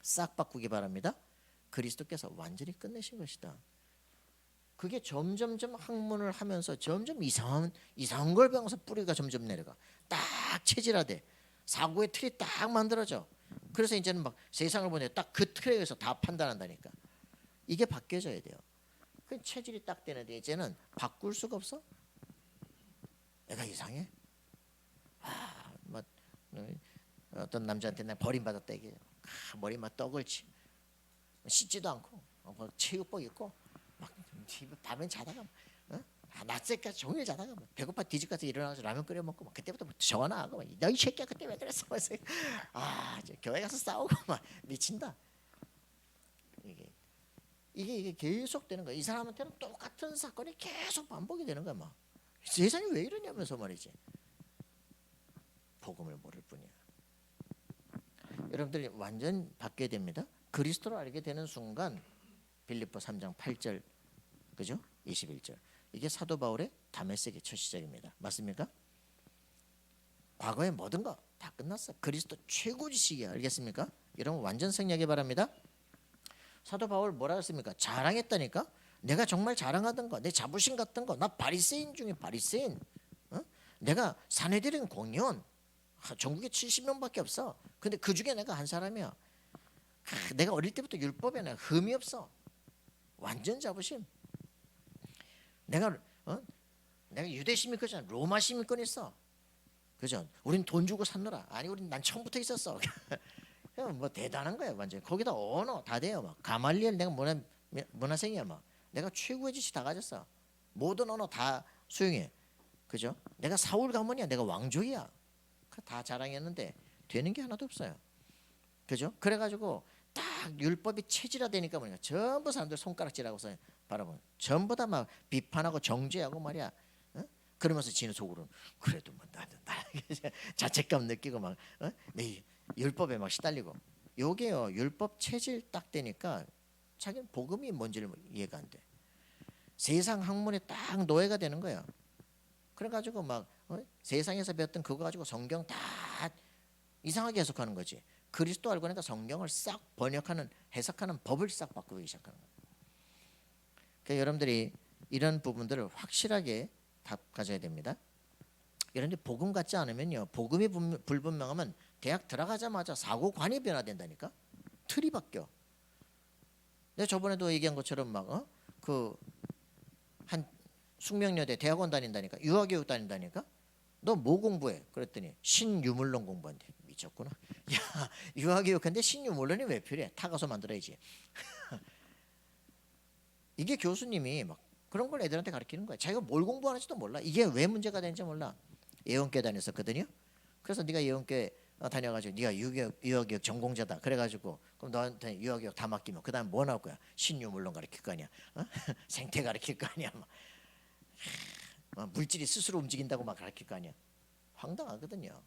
싹 바꾸기 바랍니다. 그리스도께서 완전히 끝내신 것이다. 그게 점점점 학문을 하면서 점점 이상한 걸 배워서 뿌리가 점점 내려가. 딱 체질화돼. 사고의 틀이 딱 만들어져. 그래서 이제는 막 세상을 보내 딱 그 틀에 의해서 다 판단한다니까. 이게 바뀌어져야 돼요. 그 체질이 딱 되는데 이제는 바꿀 수가 없어. 내가 이상해. 뭐 어떤 남자한테 나 버림받았다 이게. 머리 막 떠글지. 씻지도 않고 뭐 체육복 입고 막 밤에 자다가 낮새까지 종일 자다가 배고파 뒤집어서 일어나서 라면 끓여 먹고 막 그때부터 전화하고 너 이 새끼야 그때 왜 그랬어? 교회 가서 싸우고 막 미친다. 이게 계속 되는 거야. 이 사람한테는 똑같은 사건이 계속 반복이 되는 거야. 막 세상이 왜 이러냐면서 말이지. 복음을 모를 뿐이야. 여러분들이 완전 바뀌어야 됩니다. 그리스도를 알게 되는 순간 빌립보 3장 8절 그죠? 21절 이게 사도 바울의 다메섹의 첫 시작입니다. 맞습니까? 과거의 모든 거 다 끝났어. 그리스도 최고 지식이야. 알겠습니까? 여러분 완전 생략하기 바랍니다. 사도 바울 뭐라 했습니까? 자랑했다니까. 내가 정말 자랑하던 거, 내 자부심 같은 거, 나 바리새인 중에 바리새인. 내가 사내들인 공연 전국에 70명밖에 없어. 근데 그 중에 내가 한 사람이야. 내가 어릴 때부터 율법에 내가 흠이 없어. 완전 자부심. 내가 유대 시민권이잖아. 로마 시민권 있어. 그죠? 우린 돈 주고 샀노라. 아니 우린 난 처음부터 있었어. 뭐 대단한 거야 완전. 거기다 언어 다 돼요. 막 가말리엘 내가 문화생이야. 막 내가 최고의 지식 다 가졌어. 모든 언어 다 수용해. 그죠? 내가 사울 가문이야. 내가 왕족이야. 다 자랑했는데 되는 게 하나도 없어요. 그죠? 그래가지고 딱 율법이 체질화되니까 뭐냐 전부 사람들 손가락질하고서 바라보면 전부 다 막 비판하고 정죄하고 말이야. 그러면서 지는 속으로는 그래도 뭐 나는 자책감 느끼고 막 내 율법에 막 시달리고. 요게요 율법 체질 딱 되니까 자기는 복음이 뭔지를 이해가 안 돼. 세상 학문에 딱 노예가 되는 거야. 그래가지고 막 세상에서 배웠던 그거 가지고 성경 다 이상하게 해석하는 거지. 그리스도 알고 나니까 성경을 싹 번역하는 해석하는 법을 싹 바꾸기 시작하는 거예요. 그러니까 여러분들이 이런 부분들을 확실하게 다 가져야 됩니다. 그런데 복음 같지 않으면요, 복음이 불분명하면 대학 들어가자마자 사고관이 변화된다니까. 틀이 바뀌어. 내가 저번에도 얘기한 것처럼 막 한 숙명여대 대학원 다닌다니까. 유아교육 다닌다니까. 너 뭐 공부해? 그랬더니 신유물론 공부한대. 미쳤구나. 야, 유아교육한데 신유물론이 왜 필요해? 타가서 만들어야지. 이게 교수님이 막 그런 걸 애들한테 가르치는 거야. 자기가 뭘 공부하는지도 몰라. 이게 왜 문제가 되는지 몰라. 예원교회 다녔었거든요. 그래서 네가 예원교회 다녀가지고 네가 유아교육 전공자다. 그래가지고 그럼 너한테 유아교육 다 맡기면 그 다음 뭐 나올 거야? 신유물론 가르칠 거 아니야. 생태 가르칠 거 아니야. 물질이 스스로 움직인다고 막 가르칠 거 아니야. 황당하거든요.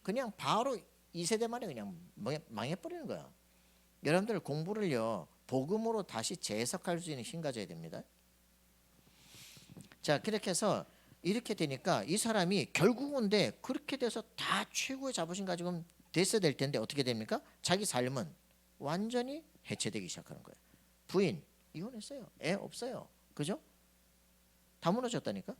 그냥 바로 2세대 만에 그냥 망해버리는 거야. 여러분들 공부를요 복음으로 다시 재해석할 수 있는 힘 가져야 됩니다. 자, 그렇게 해서 이렇게 되니까 이 사람이 결국은 그렇게 돼서 다 최고의 자부심 가지고 됐어야 될 텐데 어떻게 됩니까? 자기 삶은 완전히 해체되기 시작하는 거예요. 부인 이혼했어요. 애 없어요. 그죠? 다 무너졌다니까.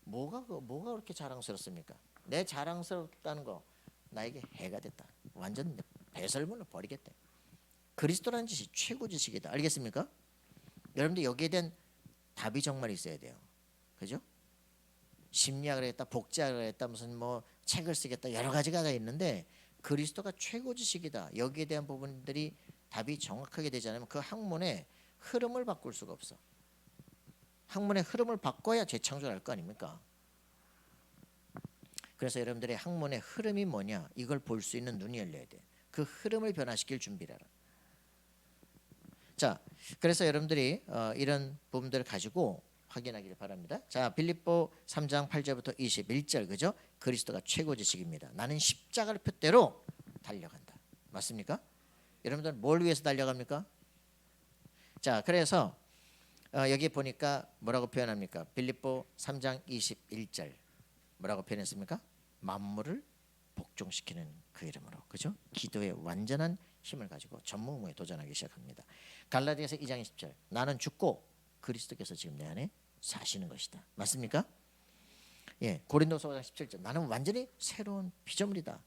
뭐가 그렇게 자랑스럽습니까? 내 자랑스럽다는 거 나에게 해가 됐다. 완전 배설물로 버리겠대. 그리스도라는 짓이 최고 지식이다. 알겠습니까? 여러분들 여기에 대한 답이 정말 있어야 돼요. 그죠? 심리학을 했다, 복제학을 했다, 무슨 뭐 책을 쓰겠다, 여러 가지가 다 있는데 그리스도가 최고 지식이다. 여기에 대한 부분들이 답이 정확하게 되지 않으면 그 학문의 흐름을 바꿀 수가 없어. 학문의 흐름을 바꿔야 재창조할 거 아닙니까? 그래서 여러분들의 학문의 흐름이 뭐냐 이걸 볼 수 있는 눈이 열려야 돼. 그 흐름을 변화시킬 준비를 하라. 자, 그래서 여러분들이 이런 부분들을 가지고 확인하기를 바랍니다. 자, 빌립보 3장 8절부터 21절 그죠? 그리스도가 최고 지식입니다. 나는 십자가를 표대로 달려간다. 맞습니까? 여러분들 뭘 위해서 달려갑니까? 자, 그래서 여기 보니까 뭐라고 표현합니까? 빌립보 3장 21절 뭐라고 표현했습니까? 만물을 복종시키는 그 이름으로. 그죠? 기도의 완전한 힘을 가지고 전무후무에 도전하기 시작합니다. 갈라디아서 2장 20절 나는 죽고 그리스도께서 지금 내 안에 사시는 것이다. 맞습니까? 예, 고린도서 5장 17절 나는 완전히 새로운 피조물이다.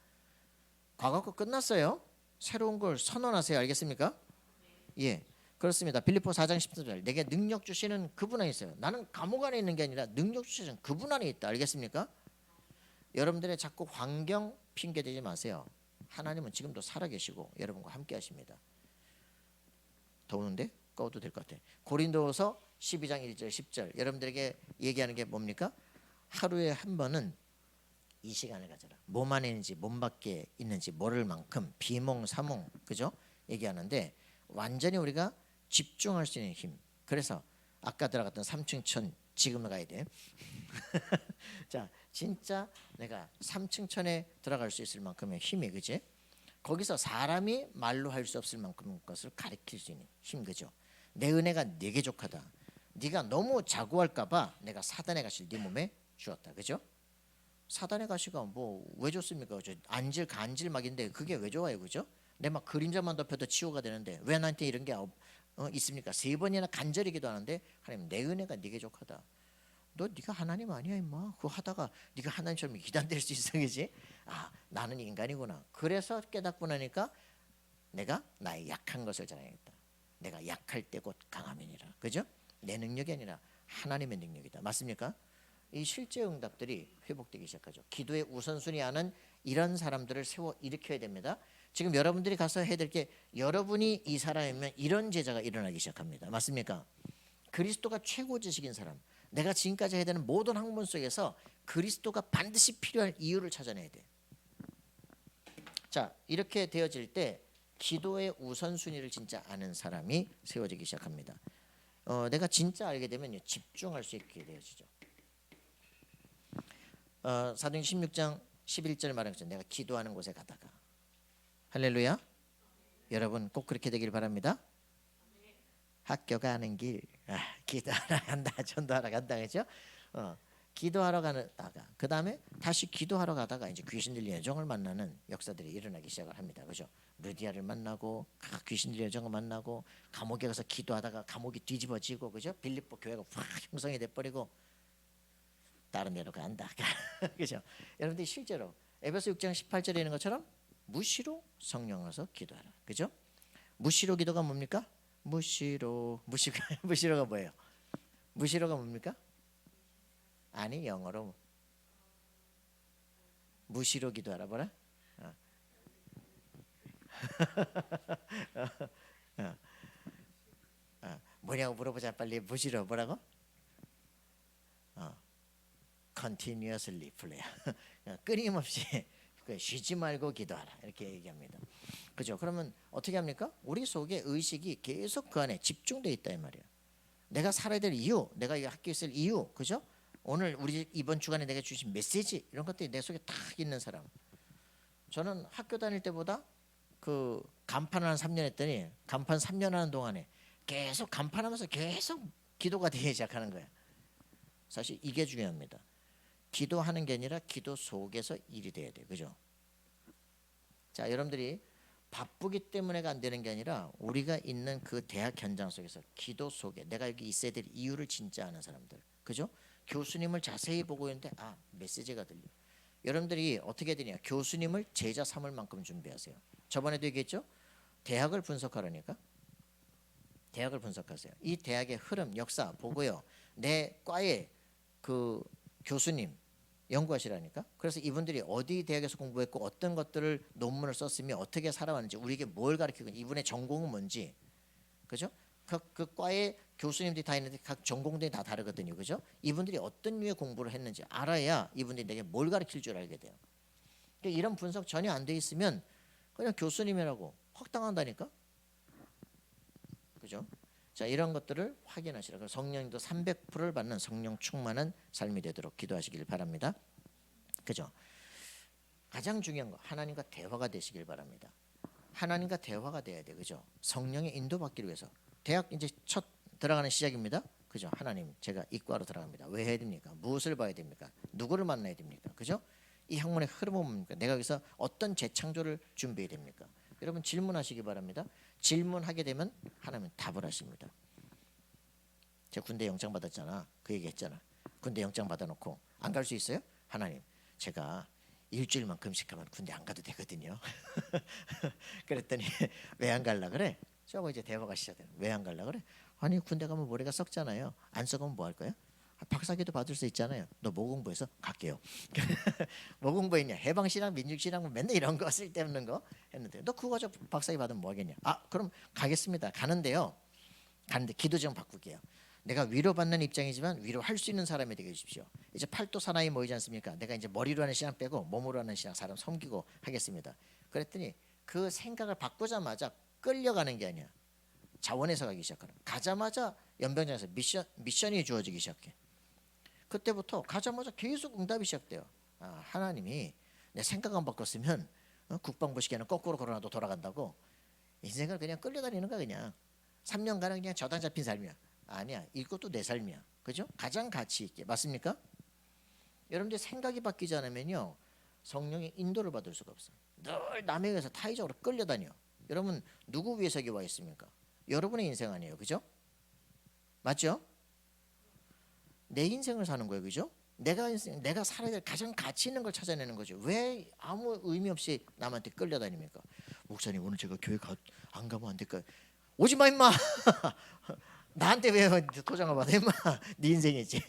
과거 거 끝났어요. 새로운 걸 선언하세요. 알겠습니까? 예, 그렇습니다. 빌립보 4장 13절 내게 능력 주시는 그분 안에 있어요. 나는 감옥 안에 있는 게 아니라 능력 주시는 그분 안에 있다. 알겠습니까? 여러분들의 자꾸 환경 핑계 대지 마세요. 하나님은 지금도 살아계시고 여러분과 함께 하십니다. 더우는데 꺼도 될 것 같아요. 고린도서 12장 1절 10절 여러분들에게 얘기하는 게 뭡니까? 하루에 한 번은 이 시간을 가져라. 몸 안에 있는지 몸 밖에 있는지 모를 만큼 비몽사몽 그죠? 얘기하는데 완전히 우리가 집중할 수 있는 힘. 그래서 아까 들어갔던 3층 천 지금 가야 돼. 자, 진짜 내가 3층 천에 들어갈 수 있을 만큼의 힘이 그지? 거기서 사람이 말로 할 수 없을 만큼 것을 가리킬 수 있는 힘 그죠? 내 은혜가 네게 족하다. 네가 너무 자고할까봐 내가 사단의 가시를 네 몸에 주었다. 그죠? 사단의 가시가 뭐 왜 좋습니까? 그죠? 안질 간질막인데 그게 왜 좋아요? 그죠? 내 막 그림자만 덮여도 치유가 되는데 왜 나한테 이런 게 있습니까? 3번이나 간절히 기도하는데 하나님 내 은혜가 네게 족하다. 너 네가 하나님 아니야 임마. 그거 하다가 네가 하나님처럼 이단될 수 있어 그지? 아 나는 인간이구나. 그래서 깨닫고 나니까 내가 나의 약한 것을 자랑하겠다. 내가 약할 때 곧 강함이니라. 그죠? 내 능력이 아니라 하나님의 능력이다. 맞습니까? 이 실제 응답들이 회복되기 시작하죠. 기도의 우선순위 하는 이런 사람들을 세워 일으켜야 됩니다. 지금 여러분들이 가서 해야 될 게 여러분이 이 사람이면 이런 제자가 일어나기 시작합니다. 맞습니까? 그리스도가 최고 지식인 사람. 내가 지금까지 해야 되는 모든 학문 속에서 그리스도가 반드시 필요한 이유를 찾아내야 돼. 자, 이렇게 되어질 때 기도의 우선순위를 진짜 아는 사람이 세워지기 시작합니다. 내가 진짜 알게 되면 집중할 수 있게 되어지죠. 사도행 16장 11절 말한 것처럼 내가 기도하는 곳에 가다가 할렐루야. 여러분 꼭 그렇게 되길 바랍니다. 학교 가는 길 기도하러 간다 전도하러 간다 그죠? 기도하러 가다가 그 다음에 다시 기도하러 가다가 이제 귀신 들린 여종을 만나는 역사들이 일어나기 시작을 합니다. 그죠? 루디아를 만나고 귀신 들린 여종을 만나고 감옥에 가서 기도하다가 감옥이 뒤집어지고 그죠? 빌립보 교회가 확 형성이 돼버리고 다른 데로 간다. 그죠? 여러분들이 실제로 에베소 6장 18절에 있는 것처럼 무시로 성령 와서 기도하라. 그죠? 무시로 기도가 뭡니까? 무시로가 뭐예요? 무시로가 뭡니까? 아니 영어로 무시로 기도하라 뭐라? 뭐냐고 물어보자 빨리. 무시로 뭐라고? continuously pray. 끊임없이 쉬지 말고 기도하라 이렇게 얘기합니다. 그죠? 그러면 어떻게 합니까? 우리 속에 의식이 계속 그 안에 집중돼 있다 이 말이에요. 내가 살아야 될 이유, 내가 이 학교에 있을 이유, 그죠? 오늘 우리 이번 주간에 내가 주신 메시지 이런 것들이 내 속에 딱 있는 사람. 저는 학교 다닐 때보다 그 간판을 한 3년 했더니 간판 3년 하는 동안에 계속 간판하면서 계속 기도가 되기 시작하는 거예요. 사실 이게 중요합니다. 기도하는 게 아니라 기도 속에서 일이 돼야 돼요. 그죠? 자, 여러분들이 바쁘기 때문에가 안 되는 게 아니라 우리가 있는 그 대학 현장 속에서 기도 속에 내가 여기 있어야 될 이유를 진짜 아는 사람들, 그죠? 교수님을 자세히 보고 있는데 메시지가 들려. 여러분들이 어떻게 되냐? 교수님을 제자 삼을 만큼 준비하세요. 저번에도 얘기했죠? 대학을 분석하려니까 대학을 분석하세요. 이 대학의 흐름, 역사 보고요. 내 과의 그 교수님 연구하시라니까. 그래서 이분들이 어디 대학에서 공부했고 어떤 것들을 논문을 썼으며 어떻게 살아왔는지, 우리에게 뭘 가르치고 있는지, 이분의 전공은 뭔지, 그죠? 그 과의 교수님들이 다 있는데 각 전공들이 다 다르거든요, 그죠? 이분들이 어떤 류의 공부를 했는지 알아야 이분들이 내게 뭘 가르칠 줄 알게 돼요. 그러니까 이런 분석 전혀 안 돼 있으면 그냥 교수님이라고 확당한다니까, 그죠? 자, 이런 것들을 확인하시라. 성령도 300%를 받는 성령 충만한 삶이 되도록 기도하시길 바랍니다. 그죠? 가장 중요한 거 하나님과 대화가 되시길 바랍니다. 하나님과 대화가 돼야 돼, 그죠? 성령의 인도받기를 위해서. 대학 이제 첫 들어가는 시작입니다. 그죠? 하나님, 제가 이과로 들어갑니다. 왜 해야 됩니까? 무엇을 봐야 됩니까? 누구를 만나야 됩니까? 그죠? 이 학문의 흐름은 뭡니까? 내가 여기서 어떤 재창조를 준비해야 됩니까? 여러분 질문하시기 바랍니다. 질문하게 되면 하나님은 답을 하십니다. 제가 군대 영장 받았잖아. 그 얘기 했잖아. 군대 영장 받아놓고 안 갈 수 있어요? 하나님, 제가 일주일만 금식하면 군대 안 가도 되거든요. 그랬더니 왜 안 갈라 그래? 저거 이제 대화가 시작돼요. 왜 안 갈라 그래? 아니 군대 가면 머리가 썩잖아요. 안 썩으면 뭐 할 거야? 박사기도 받을 수 있잖아요. 너 뭐 공부해서? 갈게요. 뭐 공부했냐? 해방신앙, 민중신앙 맨날 이런 거 쓸데없는 거 했는데 너 그거 가지고 박사기 받으면 뭐 하겠냐? 그럼 가겠습니다. 가는데 기도 좀 바꿀게요. 내가 위로받는 입장이지만 위로할 수 있는 사람이 되게 해주십시오. 이제 팔도 사나이 모이지 않습니까? 내가 이제 머리로 하는 신앙 빼고 몸으로 하는 신앙, 사람 섬기고 하겠습니다. 그랬더니 그 생각을 바꾸자마자 끌려가는 게 아니야. 자원에서 가기 시작하는. 가자마자 연병장에서 미션이 주어지기 시작해. 그때부터 가자마자 계속 응답이 시작돼요. 하나님이 내 생각 안 바꿨으면 국방부 시계는 거꾸로 걸어놔도 돌아간다고. 인생을 그냥 끌려다니는 거야. 그냥 3년간은 그냥 저당 잡힌 삶이야. 아니야, 이것도 내 삶이야. 그죠? 가장 가치 있게. 맞습니까? 여러분들 생각이 바뀌지 않으면요 성령의 인도를 받을 수가 없어요. 늘 남에 의해서 타의적으로 끌려다녀. 여러분 누구 위해서 여기 와 있습니까? 여러분의 인생 아니에요, 그죠? 맞죠? 내 인생을 사는 거예요, 그죠? 내가 살아야 될 가장 가치 있는 걸 찾아내는 거죠. 왜 아무 의미 없이 남한테 끌려다닙니까? 목사님, 오늘 제가 교회 안 가면 안 될까요? 오지 마 임마. 나한테 왜 도장을 받아 임마. 네 인생이지.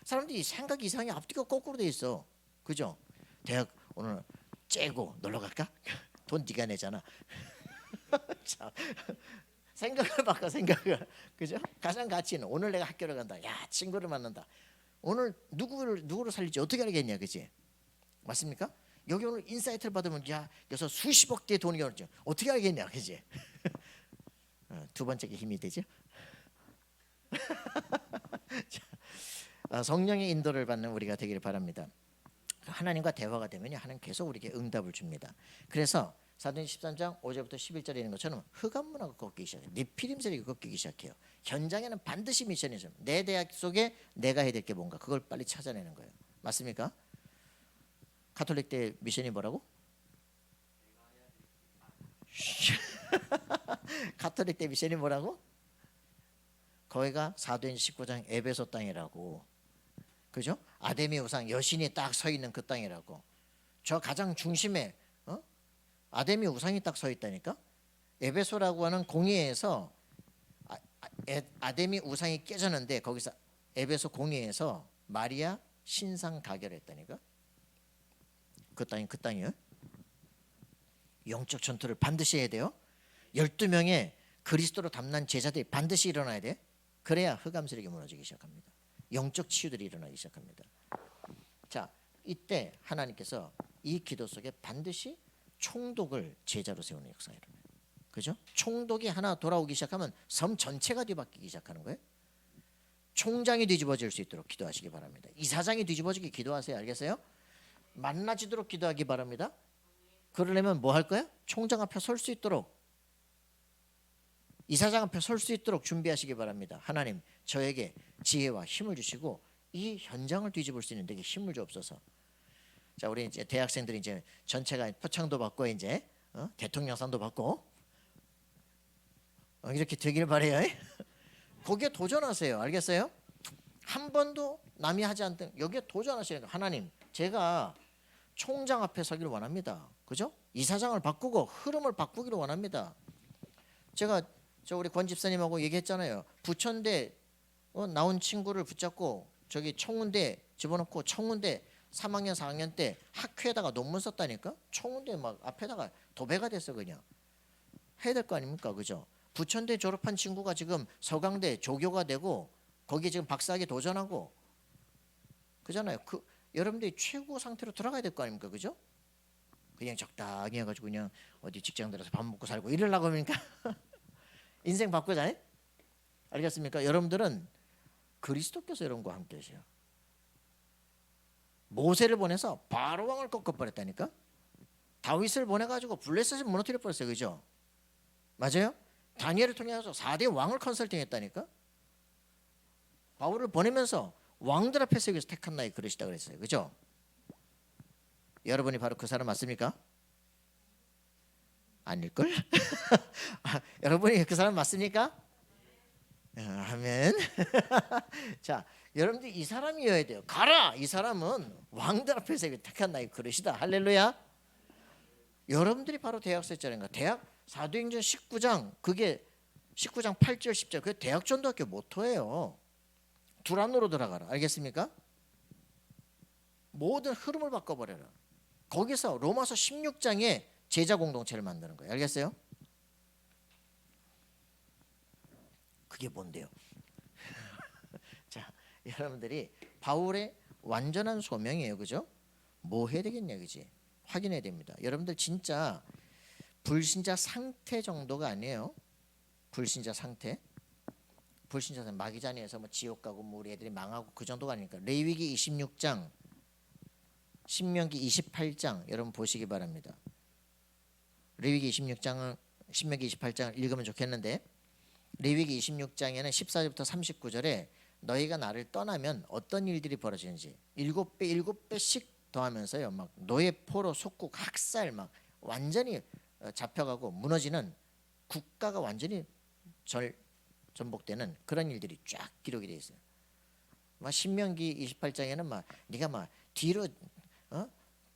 사람들이 생각 이상이 앞뒤가 거꾸로 돼 있어, 그죠? 대학 오늘 째고 놀러 갈까? 돈 네가 내잖아. 자, 생각을 바꿔. 생각을, 그죠? 가장 가치 있는 오늘 내가 학교를 간다. 야, 친구를 만난다. 오늘 누구를 살릴지 어떻게 알겠냐, 그지? 맞습니까? 여기 오늘 인사이트를 받으면 야, 여기서 수십억 대의 돈이 오르죠. 어떻게 알겠냐, 그지? 두 번째 게 힘이 되죠. 성령의 인도를 받는 우리가 되기를 바랍니다. 하나님과 대화가 되면요 하나님 계속 우리에게 응답을 줍니다. 그래서 사도행 13장 5절부터 11절에 있는 것처럼 흑암문화가 꺾이기 시작해요. 네피림새가 꺾이기 시작해요. 현장에는 반드시 미션이 있어요. 내 대학 속에 내가 해야 될 게 뭔가, 그걸 빨리 찾아내는 거예요. 맞습니까? 가톨릭 때 미션이 뭐라고? 가톨릭 때 미션이 뭐라고? 거기가 사도행 19장 에베소 땅이라고, 그죠? 아데미 우상 여신이 딱 서 있는 그 땅이라고. 저 가장 중심에 아데미 우상이 딱 서 있다니까. 에베소라고 하는 공예에서 아데미 우상이 깨졌는데 거기서 에베소 공예에서 마리아 신상 가결했다니까. 그 땅이요. 영적 전투를 반드시 해야 돼요. 12명의 그리스도로 담난 제자들이 반드시 일어나야 돼. 그래야 흑암세력이 무너지기 시작합니다. 영적 치유들이 일어나기 시작합니다. 자, 이때 하나님께서 이 기도 속에 반드시 총독을 제자로 세우는 역사가 일어나요. 그죠? 총독이 하나 돌아오기 시작하면 섬 전체가 뒤바뀌기 시작하는 거예요. 총장이 뒤집어질 수 있도록 기도하시기 바랍니다. 이사장이 뒤집어지게 기도하세요. 알겠어요? 만나지도록 기도하기 바랍니다. 그러려면 뭐 할 거야? 총장 앞에 설 수 있도록, 이사장 앞에 설 수 있도록 준비하시기 바랍니다. 하나님, 저에게 지혜와 힘을 주시고 이 현장을 뒤집을 수 있는 데게 힘을 주옵소서. 자, 우리 이제 대학생들이 이제 전체가 표창도 받고 이제 대통령상도 받고 이렇게 되길 바래요. 거기에 도전하세요. 알겠어요? 한 번도 남이 하지 않던 여기에 도전하시니까 하나님, 제가 총장 앞에 서기를 원합니다. 그죠? 이사장을 바꾸고 흐름을 바꾸기를 원합니다. 제가 우리 권 집사님하고 얘기했잖아요. 부천대 나온 친구를 붙잡고 저기 청운대 집어넣고 청운대 3학년 4학년 때 학회에다가 논문 썼다니까. 청운대 막 앞에다가 도배가 됐어. 그냥 해야 될 거 아닙니까? 그죠? 부천대 졸업한 친구가 지금 서강대 조교가 되고 거기 지금 박사학위 도전하고 그잖아요. 여러분들이 최고 상태로 들어가야 될 거 아닙니까? 그죠? 그냥 적당히 해가지고 그냥 어디 직장 들어서 밥 먹고 살고 이러려고 합니까? 인생 바꾸자. 알겠습니까? 여러분들은 그리스도께서 여러분과 함께 하세요. 모세를 보내서 바로 왕을 꺾어버렸다니까. 다윗을 보내가지고 블레셋을 무너뜨려 버렸어요. 그죠? 맞아요? 다니엘을 통해서 4대 왕을 컨설팅했다니까. 바울을 보내면서 왕들 앞에 서기서 택한 나의 그릇이다 그랬어요. 그죠? 여러분이 바로 그 사람 맞습니까? 아닐걸? 여러분이 그 사람 맞습니까? 아멘. 자, 여러분들 이 사람이어야 돼요. 가라! 이 사람은 왕들 앞에서 택한 나의 그릇이다. 할렐루야. 여러분들이 바로 대학생자인가? 대학 사도행전 19장 그게 19장 8절 10절 그게 대학전도학교 모토예요. 둘 안으로 들어가라. 알겠습니까? 모든 흐름을 바꿔버려라. 거기서 로마서 16장에 제자 공동체를 만드는 거예요. 알겠어요? 그게 뭔데요? 자, 여러분들이 바울의 완전한 소명이에요. 그죠? 뭐 해야 되겠냐, 그지? 확인해야 됩니다. 여러분들 진짜 불신자 상태 정도가 아니에요. 불신자 상태. 불신자 마귀자니에서 뭐 지옥 가고 뭐 우리 애들이 망하고 그 정도가 아니니까. 레위기 26장, 신명기 28장 여러분 보시기 바랍니다. 레위기 26장은 신명기 28장을 읽으면 좋겠는데 레위기 26장에는 14절부터 39절에 너희가 나를 떠나면 어떤 일들이 벌어지는지 7배씩 더하면서요. 막 노예 포로 속국 학살 막 완전히 잡혀가고 무너지는 국가가 완전히 전복되는 그런 일들이 쫙 기록이 돼 있어요. 막 신명기 28장에는 막 네가 막 뒤로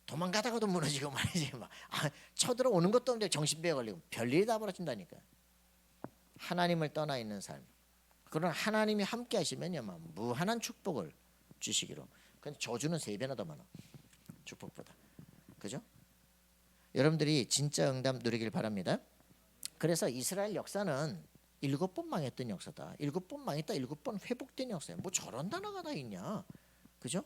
도망가다가도 무너지고 말이지 막 쳐들어오는 것도 없는데 정신병에 걸리고 별일이 다 벌어진다니까. 하나님을 떠나 있는 삶. 그러나 하나님이 함께 하시면요, 막 무한한 축복을 주시기로. 근데 저주는 3배나 더 많아. 축복보다. 그죠? 여러분들이 진짜 응답 누리길 바랍니다. 그래서 이스라엘 역사는 7번 망했던 역사다. 7번 망했다. 7번 회복된 역사야. 뭐 저런 단어가 다 있냐? 그죠?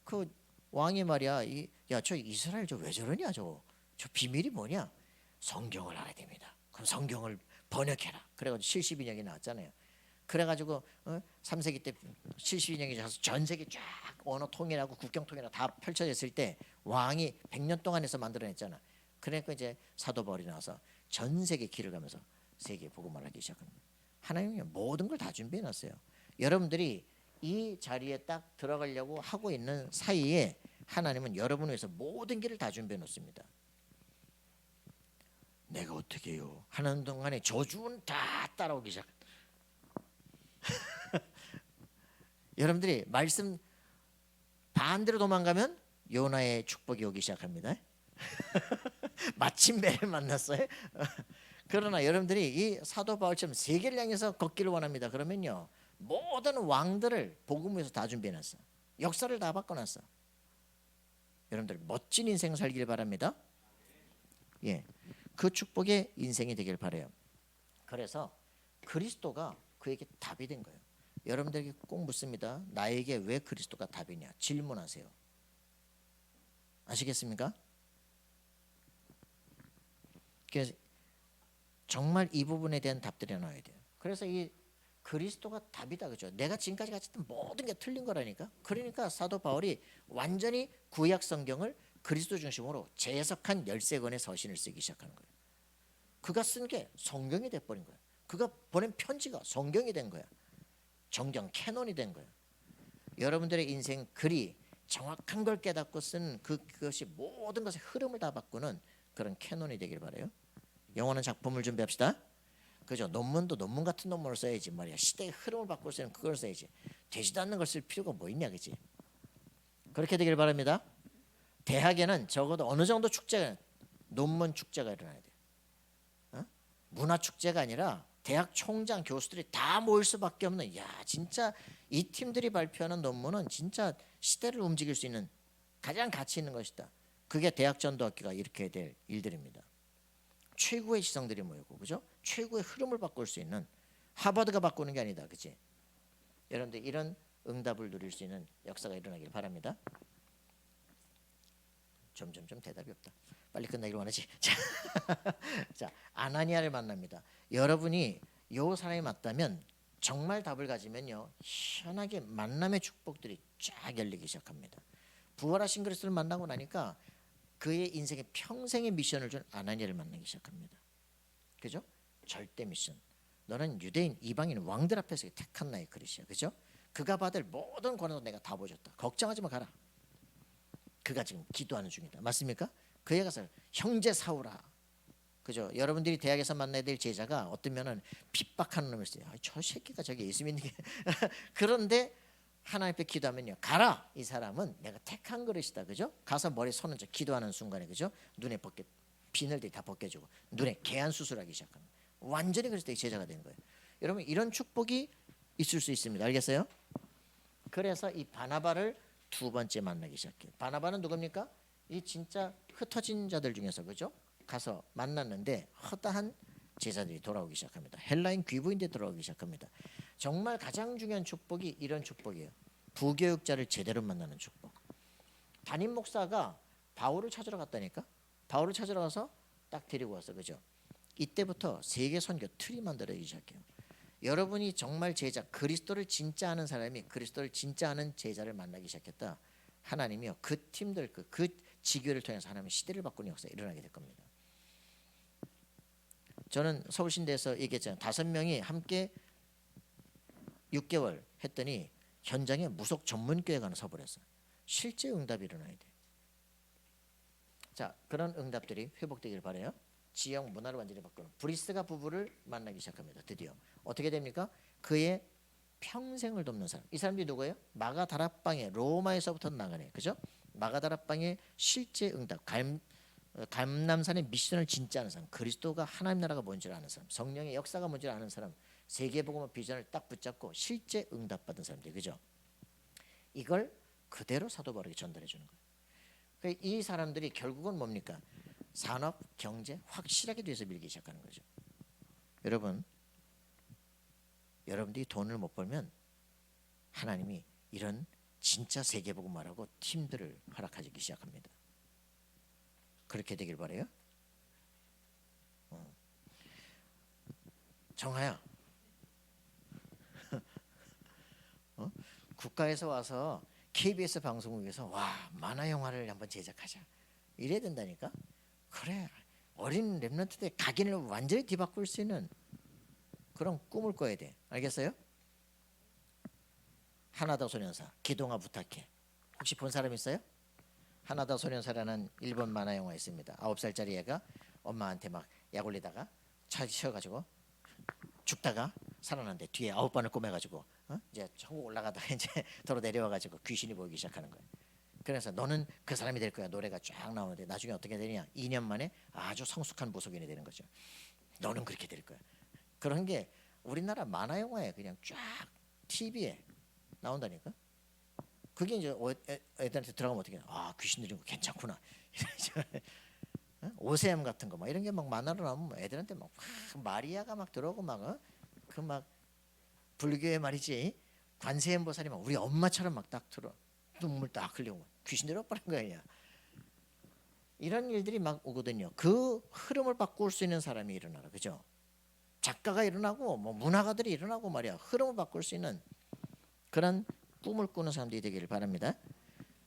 그 왕이 말이야. 야, 저 이스라엘 저 왜 저러냐? 저 비밀이 뭐냐? 성경을 알아야 됩니다. 그럼 성경을 번역해라. 그래가지고 70인역이 나왔잖아요. 그래가지고 3세기 때 70인역이 가서 전 세계 쫙 언어 통일하고 국경 통일하고 다 펼쳐졌을 때 왕이 100년 동안에서 만들어냈잖아. 그러니까 이제 사도 바울이 나와서 전 세계 길을 가면서 세계 복음을 하기 시작합니다. 하나님이 모든 걸 다 준비해놨어요. 여러분들이 이 자리에 딱 들어가려고 하고 있는 사이에 하나님은 여러분을 위해서 모든 길을 다 준비해놓습니다. 내가 어떻게 해요? 하는 동안에 저주는 다 따라오기 시작. 여러분들이 말씀 반대로 도망가면 요나의 축복이 오기 시작합니다. 마침 배를 만났어요. 그러나 여러분들이 이 사도 바울처럼 세계를 향해서 걷기를 원합니다. 그러면요 모든 왕들을 복음 위해서 다 준비해놨어. 역사를 다 바꿔놨어. 여러분들 멋진 인생 살길 바랍니다. 예, 그 축복의 인생이 되길 바라요. 그래서 그리스도가 그에게 답이 된 거예요. 여러분들에게 꼭 묻습니다. 나에게 왜 그리스도가 답이냐? 질문하세요. 아시겠습니까? 그래서 정말 이 부분에 대한 답들이 나와야 돼요. 그래서 이 그리스도가 답이다, 그죠? 내가 지금까지 가졌던 모든 게 틀린 거라니까. 그러니까 사도 바울이 완전히 구약 성경을 그리스도 중심으로 재해석한 13권의 서신을 쓰기 시작하는 거예요. 그가 쓴 게 성경이 돼버린 거예요. 그가 보낸 편지가 성경이 된 거야. 정경 캐논이 된 거예요. 여러분들의 인생 글이 정확한 걸 깨닫고 쓴 그것이 모든 것의 흐름을 다 바꾸는 그런 캐논이 되길 바라요. 영어는 작품을 준비합시다. 그죠? 논문도 논문 같은 논문을 써야지 말이야. 시대의 흐름을 바꿀 수 있는 그걸 써야지. 되지도 않는 걸 쓸 필요가 뭐 있냐, 그지? 그렇게 되길 바랍니다. 대학에는 적어도 어느 정도 축제가, 논문 축제가 일어나야 돼. 어? 문화 축제가 아니라 대학 총장, 교수들이 다 모일 수밖에 없는. 야, 진짜 이 팀들이 발표하는 논문은 진짜 시대를 움직일 수 있는 가장 가치 있는 것이다. 그게 대학 전도학교가 이렇게 될 일들입니다. 최고의 지성들이 모이고, 그죠? 최고의 흐름을 바꿀 수 있는, 하버드가 바꾸는 게 아니다, 그지? 여러분들 이런 응답을 누릴 수 있는 역사가 일어나길 바랍니다. 점점점 대답이 없다. 빨리 끝나길 원하지. 자, 아나니아를 만납니다. 여러분이 요 사람이 맞다면 정말 답을 가지면요, 희한하게 만남의 축복들이 쫙 열리기 시작합니다. 부활하신 그리스도를 만나고 나니까 그의 인생의 평생의 미션을 준 아나니아를 만나기 시작합니다. 그죠? 절대 미션. 너는 유대인, 이방인, 왕들 앞에서 택한 나의 그릇이야. 그죠? 그가 받을 모든 권한도 내가 다 보여줬다. 걱정하지 마, 가라. 그가 지금 기도하는 중이다. 맞습니까? 그에 가서 형제 사울아. 그죠? 여러분들이 대학에서 만나야 될 제자가 어떠면은 핍박하는 놈을 써요. 저 새끼가 저기 예수 믿는 게 그런데 하나님 앞에 기도하면요, 가라. 이 사람은 내가 택한 그릇이다. 그죠? 가서 머리 손은 저 기도하는 순간에, 그죠? 눈에 벗겨, 비늘들이 다 벗겨지고 눈에 개안 수술하기 시작합니다. 완전히 그리스도의 제자가 되는 거예요. 여러분 이런 축복이 있을 수 있습니다. 알겠어요? 그래서 이 바나바를 두 번째 만나기 시작해요. 바나바는 누굽니까? 이 진짜 흩어진 자들 중에서, 그죠? 가서 만났는데 허다한 제자들이 돌아오기 시작합니다. 헬라인 귀부인들이 돌아오기 시작합니다. 정말 가장 중요한 축복이 이런 축복이에요. 부교육자를 제대로 만나는 축복. 담임 목사가 바울을 찾으러 갔다니까. 바울을 찾으러 가서 딱 데리고 왔어, 그죠? 이때부터 세계 선교 틀이 만들어지기 시작해요. 여러분이 정말 제자, 그리스도를 진짜 아는 사람이 그리스도를 진짜 아는 제자를 만나기 시작했다. 하나님이요, 그 팀들, 그 지교를 통해서 하나님의 시대를 바꾸는 역사가 일어나게 될 겁니다. 저는 서울신대에서 얘기했잖아요. 5명이 함께 6개월 했더니 현장에 무속 전문교회가 하나 서버렸어요. 실제 응답이 일어나야 돼. 자, 그런 응답들이 회복되길 바라요. 지역 문화를 완전히 바꾸는 브리스가 부부를 만나기 시작합니다. 드디어 어떻게 됩니까? 그의 평생을 돕는 사람. 이 사람들이 누구예요? 마가다락방에 로마에서부터 나가네, 그죠? 마가다락방의 실제 응답, 감남산의 미션을 진짜 아는 사람, 그리스도가 하나님 나라가 뭔지를 아는 사람, 성령의 역사가 뭔지를 아는 사람, 세계복음의 비전을 딱 붙잡고 실제 응답받은 사람들, 그죠? 이걸 그대로 사도 바울에게 전달해 주는 거예요. 그러니까 이 사람들이 결국은 뭡니까? 산업, 경제 확실하게 뒤에서 밀기 시작하는 거죠. 여러분들이 돈을 못 벌면 하나님이 이런 진짜 세계복음화라고 팀들을 허락하기 시작합니다. 그렇게 되길 바라요. 정하야, 국가에서 와서 KBS 방송국에서 와, 만화 영화를 한번 제작하자 이래야 된다니까. 그래, 어린 랩런트들 각인을 완전히 뒤바꿀 수 있는 그런 꿈을 꿔야 돼. 알겠어요? 하나다 소년사, 기동아 부탁해. 혹시 본 사람 있어요? 하나다 소년사라는 일본 만화 영화 있습니다. 9살짜리 애가 엄마한테 막 약 올리다가 차 치여가지고 죽다가 살아났는데 뒤에 9번을 꼬매가지고 이제 천국 올라가다가 이제 도로 내려와가지고 귀신이 보이기 시작하는 거예요. 그래서 너는 그 사람이 될 거야. 노래가 쫙 나오는데 나중에 어떻게 되냐? 2년 만에 아주 성숙한 무속인이 되는 거죠. 너는 그렇게 될 거야. 그런 게 우리나라 만화 영화에 그냥 쫙 TV에 나온다니까. 그게 이제 애들한테 들어가면 어떻게 해? 아, 귀신 들린 거 괜찮구나. 오세암 같은 거 막 이런 게 막 만화로 나오면 애들한테 막 마리아가 막 들어오고 막 그 막 불교의 말이지 관세음보살이 막 우리 엄마처럼 막 딱 들어 눈물 딱 흘리고 귀신 들어버린 거야. 이런 일들이 막 오거든요. 그 흐름을 바꿀 수 있는 사람이 일어나라, 그죠? 작가가 일어나고 뭐 문화가들이 일어나고 말이야. 흐름을 바꿀 수 있는 그런 꿈을 꾸는 사람들이 되기를 바랍니다.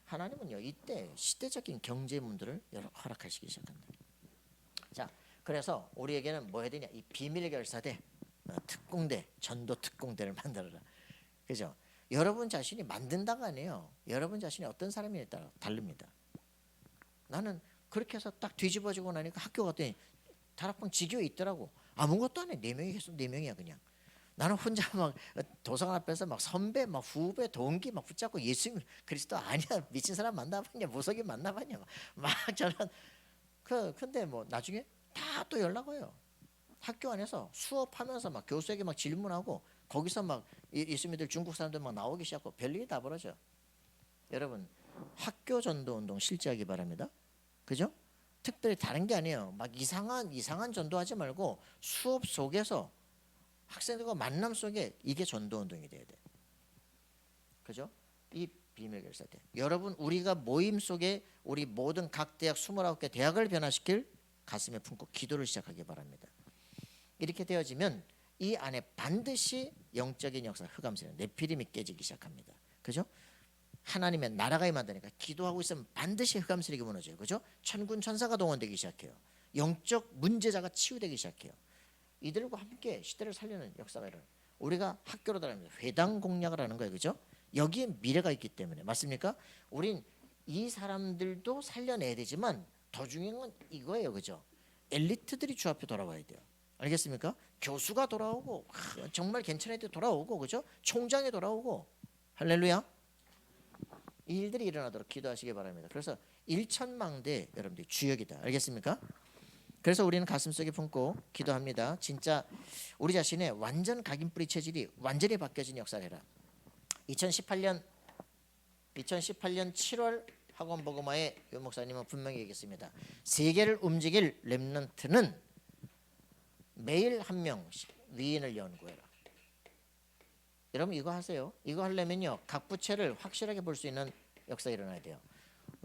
하나님은요, 이때 시대적인 경제 문들을 허락하시기 시작한다. 자, 그래서 우리에게는 뭐 해야 되냐? 이 비밀 결사대, 특공대, 전도 특공대를 만들어라. 그죠? 여러분 자신이 만든다가 아니에요. 여러분 자신이 어떤 사람이냐에 따라 다릅니다. 나는 그렇게 해서 딱 뒤집어지고 나니까 학교 갔더니 다락방 지교에 있더라고. 아무것도 안 해. 4명이 계속 4명이야 그냥. 나는 혼자 막 도서관 앞에서 막 선배, 막 후배, 동기 막 붙잡고 예수님 그리스도 아니야 미친 사람 만나봤냐 무속인 만나봤냐 막 저는 근데 뭐 나중에 다 또 연락 와요. 학교 안에서 수업하면서 막 교수에게 막 질문하고 거기서 막 예수 믿을 중국 사람들 막 나오기 시작하고 별일이 다 벌어져. 여러분 학교 전도 운동 실제하기 바랍니다. 그죠? 특별히 다른 게 아니에요. 막 이상한 전도하지 말고 수업 속에서 학생들과 만남 속에 이게 전도 운동이 돼야 돼. 그죠? 이 비밀 결사 때. 여러분 우리가 모임 속에 우리 모든 각 대학 29개 대학을 변화시킬 가슴에 품고 기도를 시작하기 바랍니다. 이렇게 되어지면 이 안에 반드시 영적인 역사 흑암세력 네피림이 깨지기 시작합니다. 그죠? 하나님의 나라가 임한다니까 기도하고 있으면 반드시 흑암세력이 무너져요. 그죠? 천군 천사가 동원되기 시작해요. 영적 문제자가 치유되기 시작해요. 이들과 함께 시대를 살리는 역사가 일어나요. 우리가 학교로 다니면서 회당 공략을 하는 거예요. 그죠? 여기에 미래가 있기 때문에 맞습니까? 우린 이 사람들도 살려내야 되지만 더 중요한 건 이거예요. 그죠? 엘리트들이 주 앞에 돌아와야 돼요. 알겠습니까? 교수가 돌아오고 정말 괜찮은 애들 돌아오고 그죠? 총장이 돌아오고 할렐루야. 이 일들이 일어나도록 기도하시기 바랍니다. 그래서 일천망대 여러분들이 주역이다. 알겠습니까? 그래서 우리는 가슴속에 품고 기도합니다. 진짜 우리 자신의 완전 각인뿌리 체질이 완전히 바뀌어진 역사를 해라. 2018년 7월 학원 복음화에 유 목사님은 분명히 얘기했습니다. 세계를 움직일 렘넌트는 매일 한 명씩 위인을 연구해라. 여러분 이거 하세요. 이거 하려면요 각 부채를 확실하게 볼 수 있는 역사가 일어나야 돼요.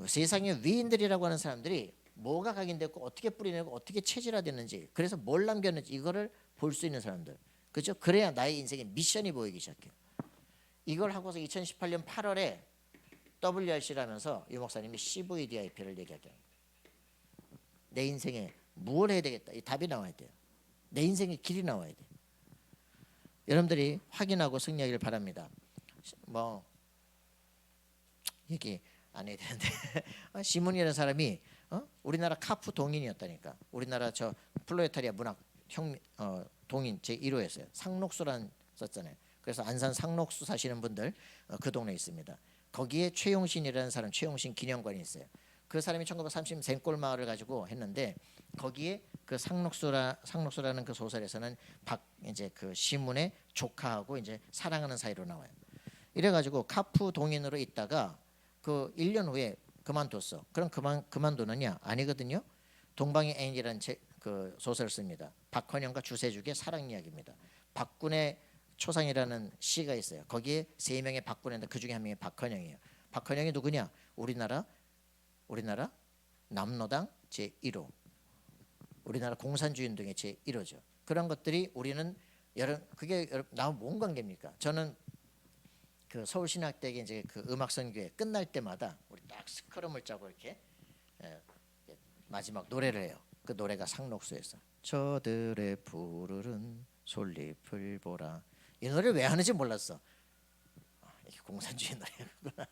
세상에 위인들이라고 하는 사람들이 뭐가 각인됐고 어떻게 뿌리내고 어떻게 체질화됐는지 그래서 뭘 남겼는지 이거를 볼 수 있는 사람들. 그렇죠? 그래야 나의 인생의 미션이 보이기 시작해요. 이걸 하고서 2018년 8월에 WRC라면서 유 목사님이 CVDIP를 얘기하죠. 내 인생에 뭘 해야 되겠다. 이 답이 나와야 돼요. 내 인생의 길이 나와야 돼요. 여러분들이 확인하고 승리하기를 바랍니다. 뭐 얘기 안 해야 되는데 시몬이라는 사람이 우리나라 카프 동인이었다니까. 우리나라 저 플로에타리아 문학 동인 제1호였어요. 상록수란 썼잖아요. 그래서 안산 상록수 사시는 분들 그 동네에 있습니다. 거기에 최용신이라는 사람 최용신 기념관이 있어요. 그 사람이 1930년 샘골 마을을 가지고 했는데 거기에 그 상록수라는 그 소설에서는 이제 그 시문의 조카하고 이제 사랑하는 사이로 나와요. 이래가지고 카프 동인으로 있다가 그 1년 후에 그만뒀어. 그럼 그만두느냐? 아니거든요. 동방의 애인이라는 그 소설을 씁니다. 박헌영과 주세죽의 사랑 이야기입니다. 박군의 초상이라는 시가 있어요. 거기에 3명의 박군인데 그 중에 한 명이 박헌영이에요. 박헌영이 누구냐? 우리나라 남로당 제1호, 우리나라 공산주의 운동의 제1호죠. 그런 것들이 우리는 그게 나와 뭔 관계입니까? 저는 그 서울신학대학에 이제 그 음악선교회 끝날 때마다 우리 딱 스크럼을 짜고 이렇게 마지막 노래를 해요. 그 노래가 상록수에서 저들의 푸르른 솔잎을 보라. 이 노래를 왜 하는지 몰랐어. 이게 공산주의 노래였구나.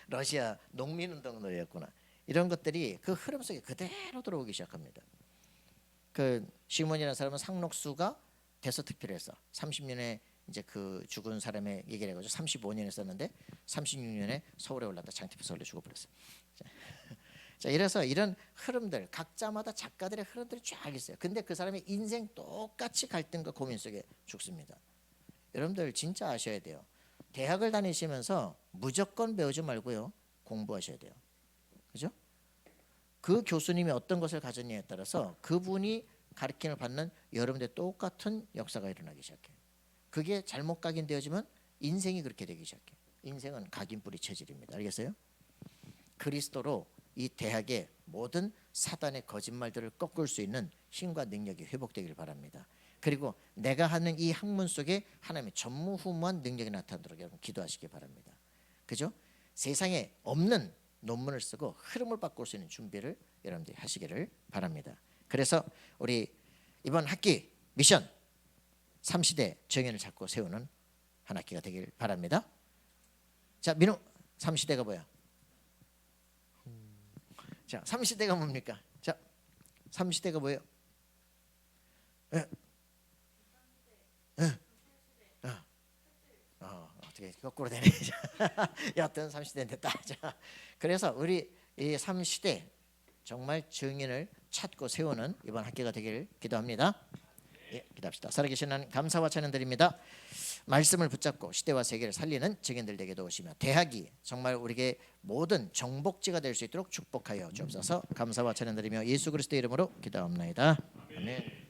러시아 농민운동 노래였구나. 이런 것들이 그 흐름 속에 그대로 들어오기 시작합니다. 그 시몬이라는 사람은 상록수가 대서특필을 했어. 30년에 이제 그 죽은 사람의 얘기를 해가지고 35년에 썼는데 36년에 서울에 올랐다 장태표에서 원래 죽어버렸어요. 자, 이래서 이런 흐름들 각자마다 작가들의 흐름들이 쫙 있어요. 근데 그 사람의 인생 똑같이 갈등과 고민 속에 죽습니다. 여러분들 진짜 아셔야 돼요. 대학을 다니시면서 무조건 배우지 말고요. 공부하셔야 돼요. 그죠? 그 교수님이 어떤 것을 가졌냐에 따라서 그분이 가르침을 받는 여러분들의 똑같은 역사가 일어나기 시작해요. 그게 잘못 각인되어지면 인생이 그렇게 되기 시작해요. 인생은 각인뿌리 체질입니다. 알겠어요? 그리스도로 이 대학의 모든 사단의 거짓말들을 꺾을 수 있는 힘과 능력이 회복되길 바랍니다. 그리고 내가 하는 이 학문 속에 하나님의 전무후무한 능력이 나타나도록 여러분 기도하시기 바랍니다. 그죠? 세상에 없는 논문을 쓰고 흐름을 바꿀 수 있는 준비를 여러분들이 하시기를 바랍니다. 그래서 우리 이번 학기 미션 3시대 정연을 잡고 세우는 한 학기가 되길 바랍니다. 자, 민우 3시대가 뭐야? 자, 3시대가 뭡니까? 자, 3시대가 뭐예요? 예. 예. 어떻게 거꾸로 되네. 여튼 3시대는 됐다. 자, 그래서 우리 이 3시대 정말 증인을 찾고 세우는 이번 학기가 되길 기도합니다. 예, 기도합시다. 살아계신 하나님 감사와 찬양 드립니다. 말씀을 붙잡고 시대와 세계를 살리는 증인들 되게 도우시며 대학이 정말 우리에게 모든 정복지가 될 수 있도록 축복하여 주옵소서. 감사와 찬양 드리며 예수 그리스도의 이름으로 기도합나이다. 아멘.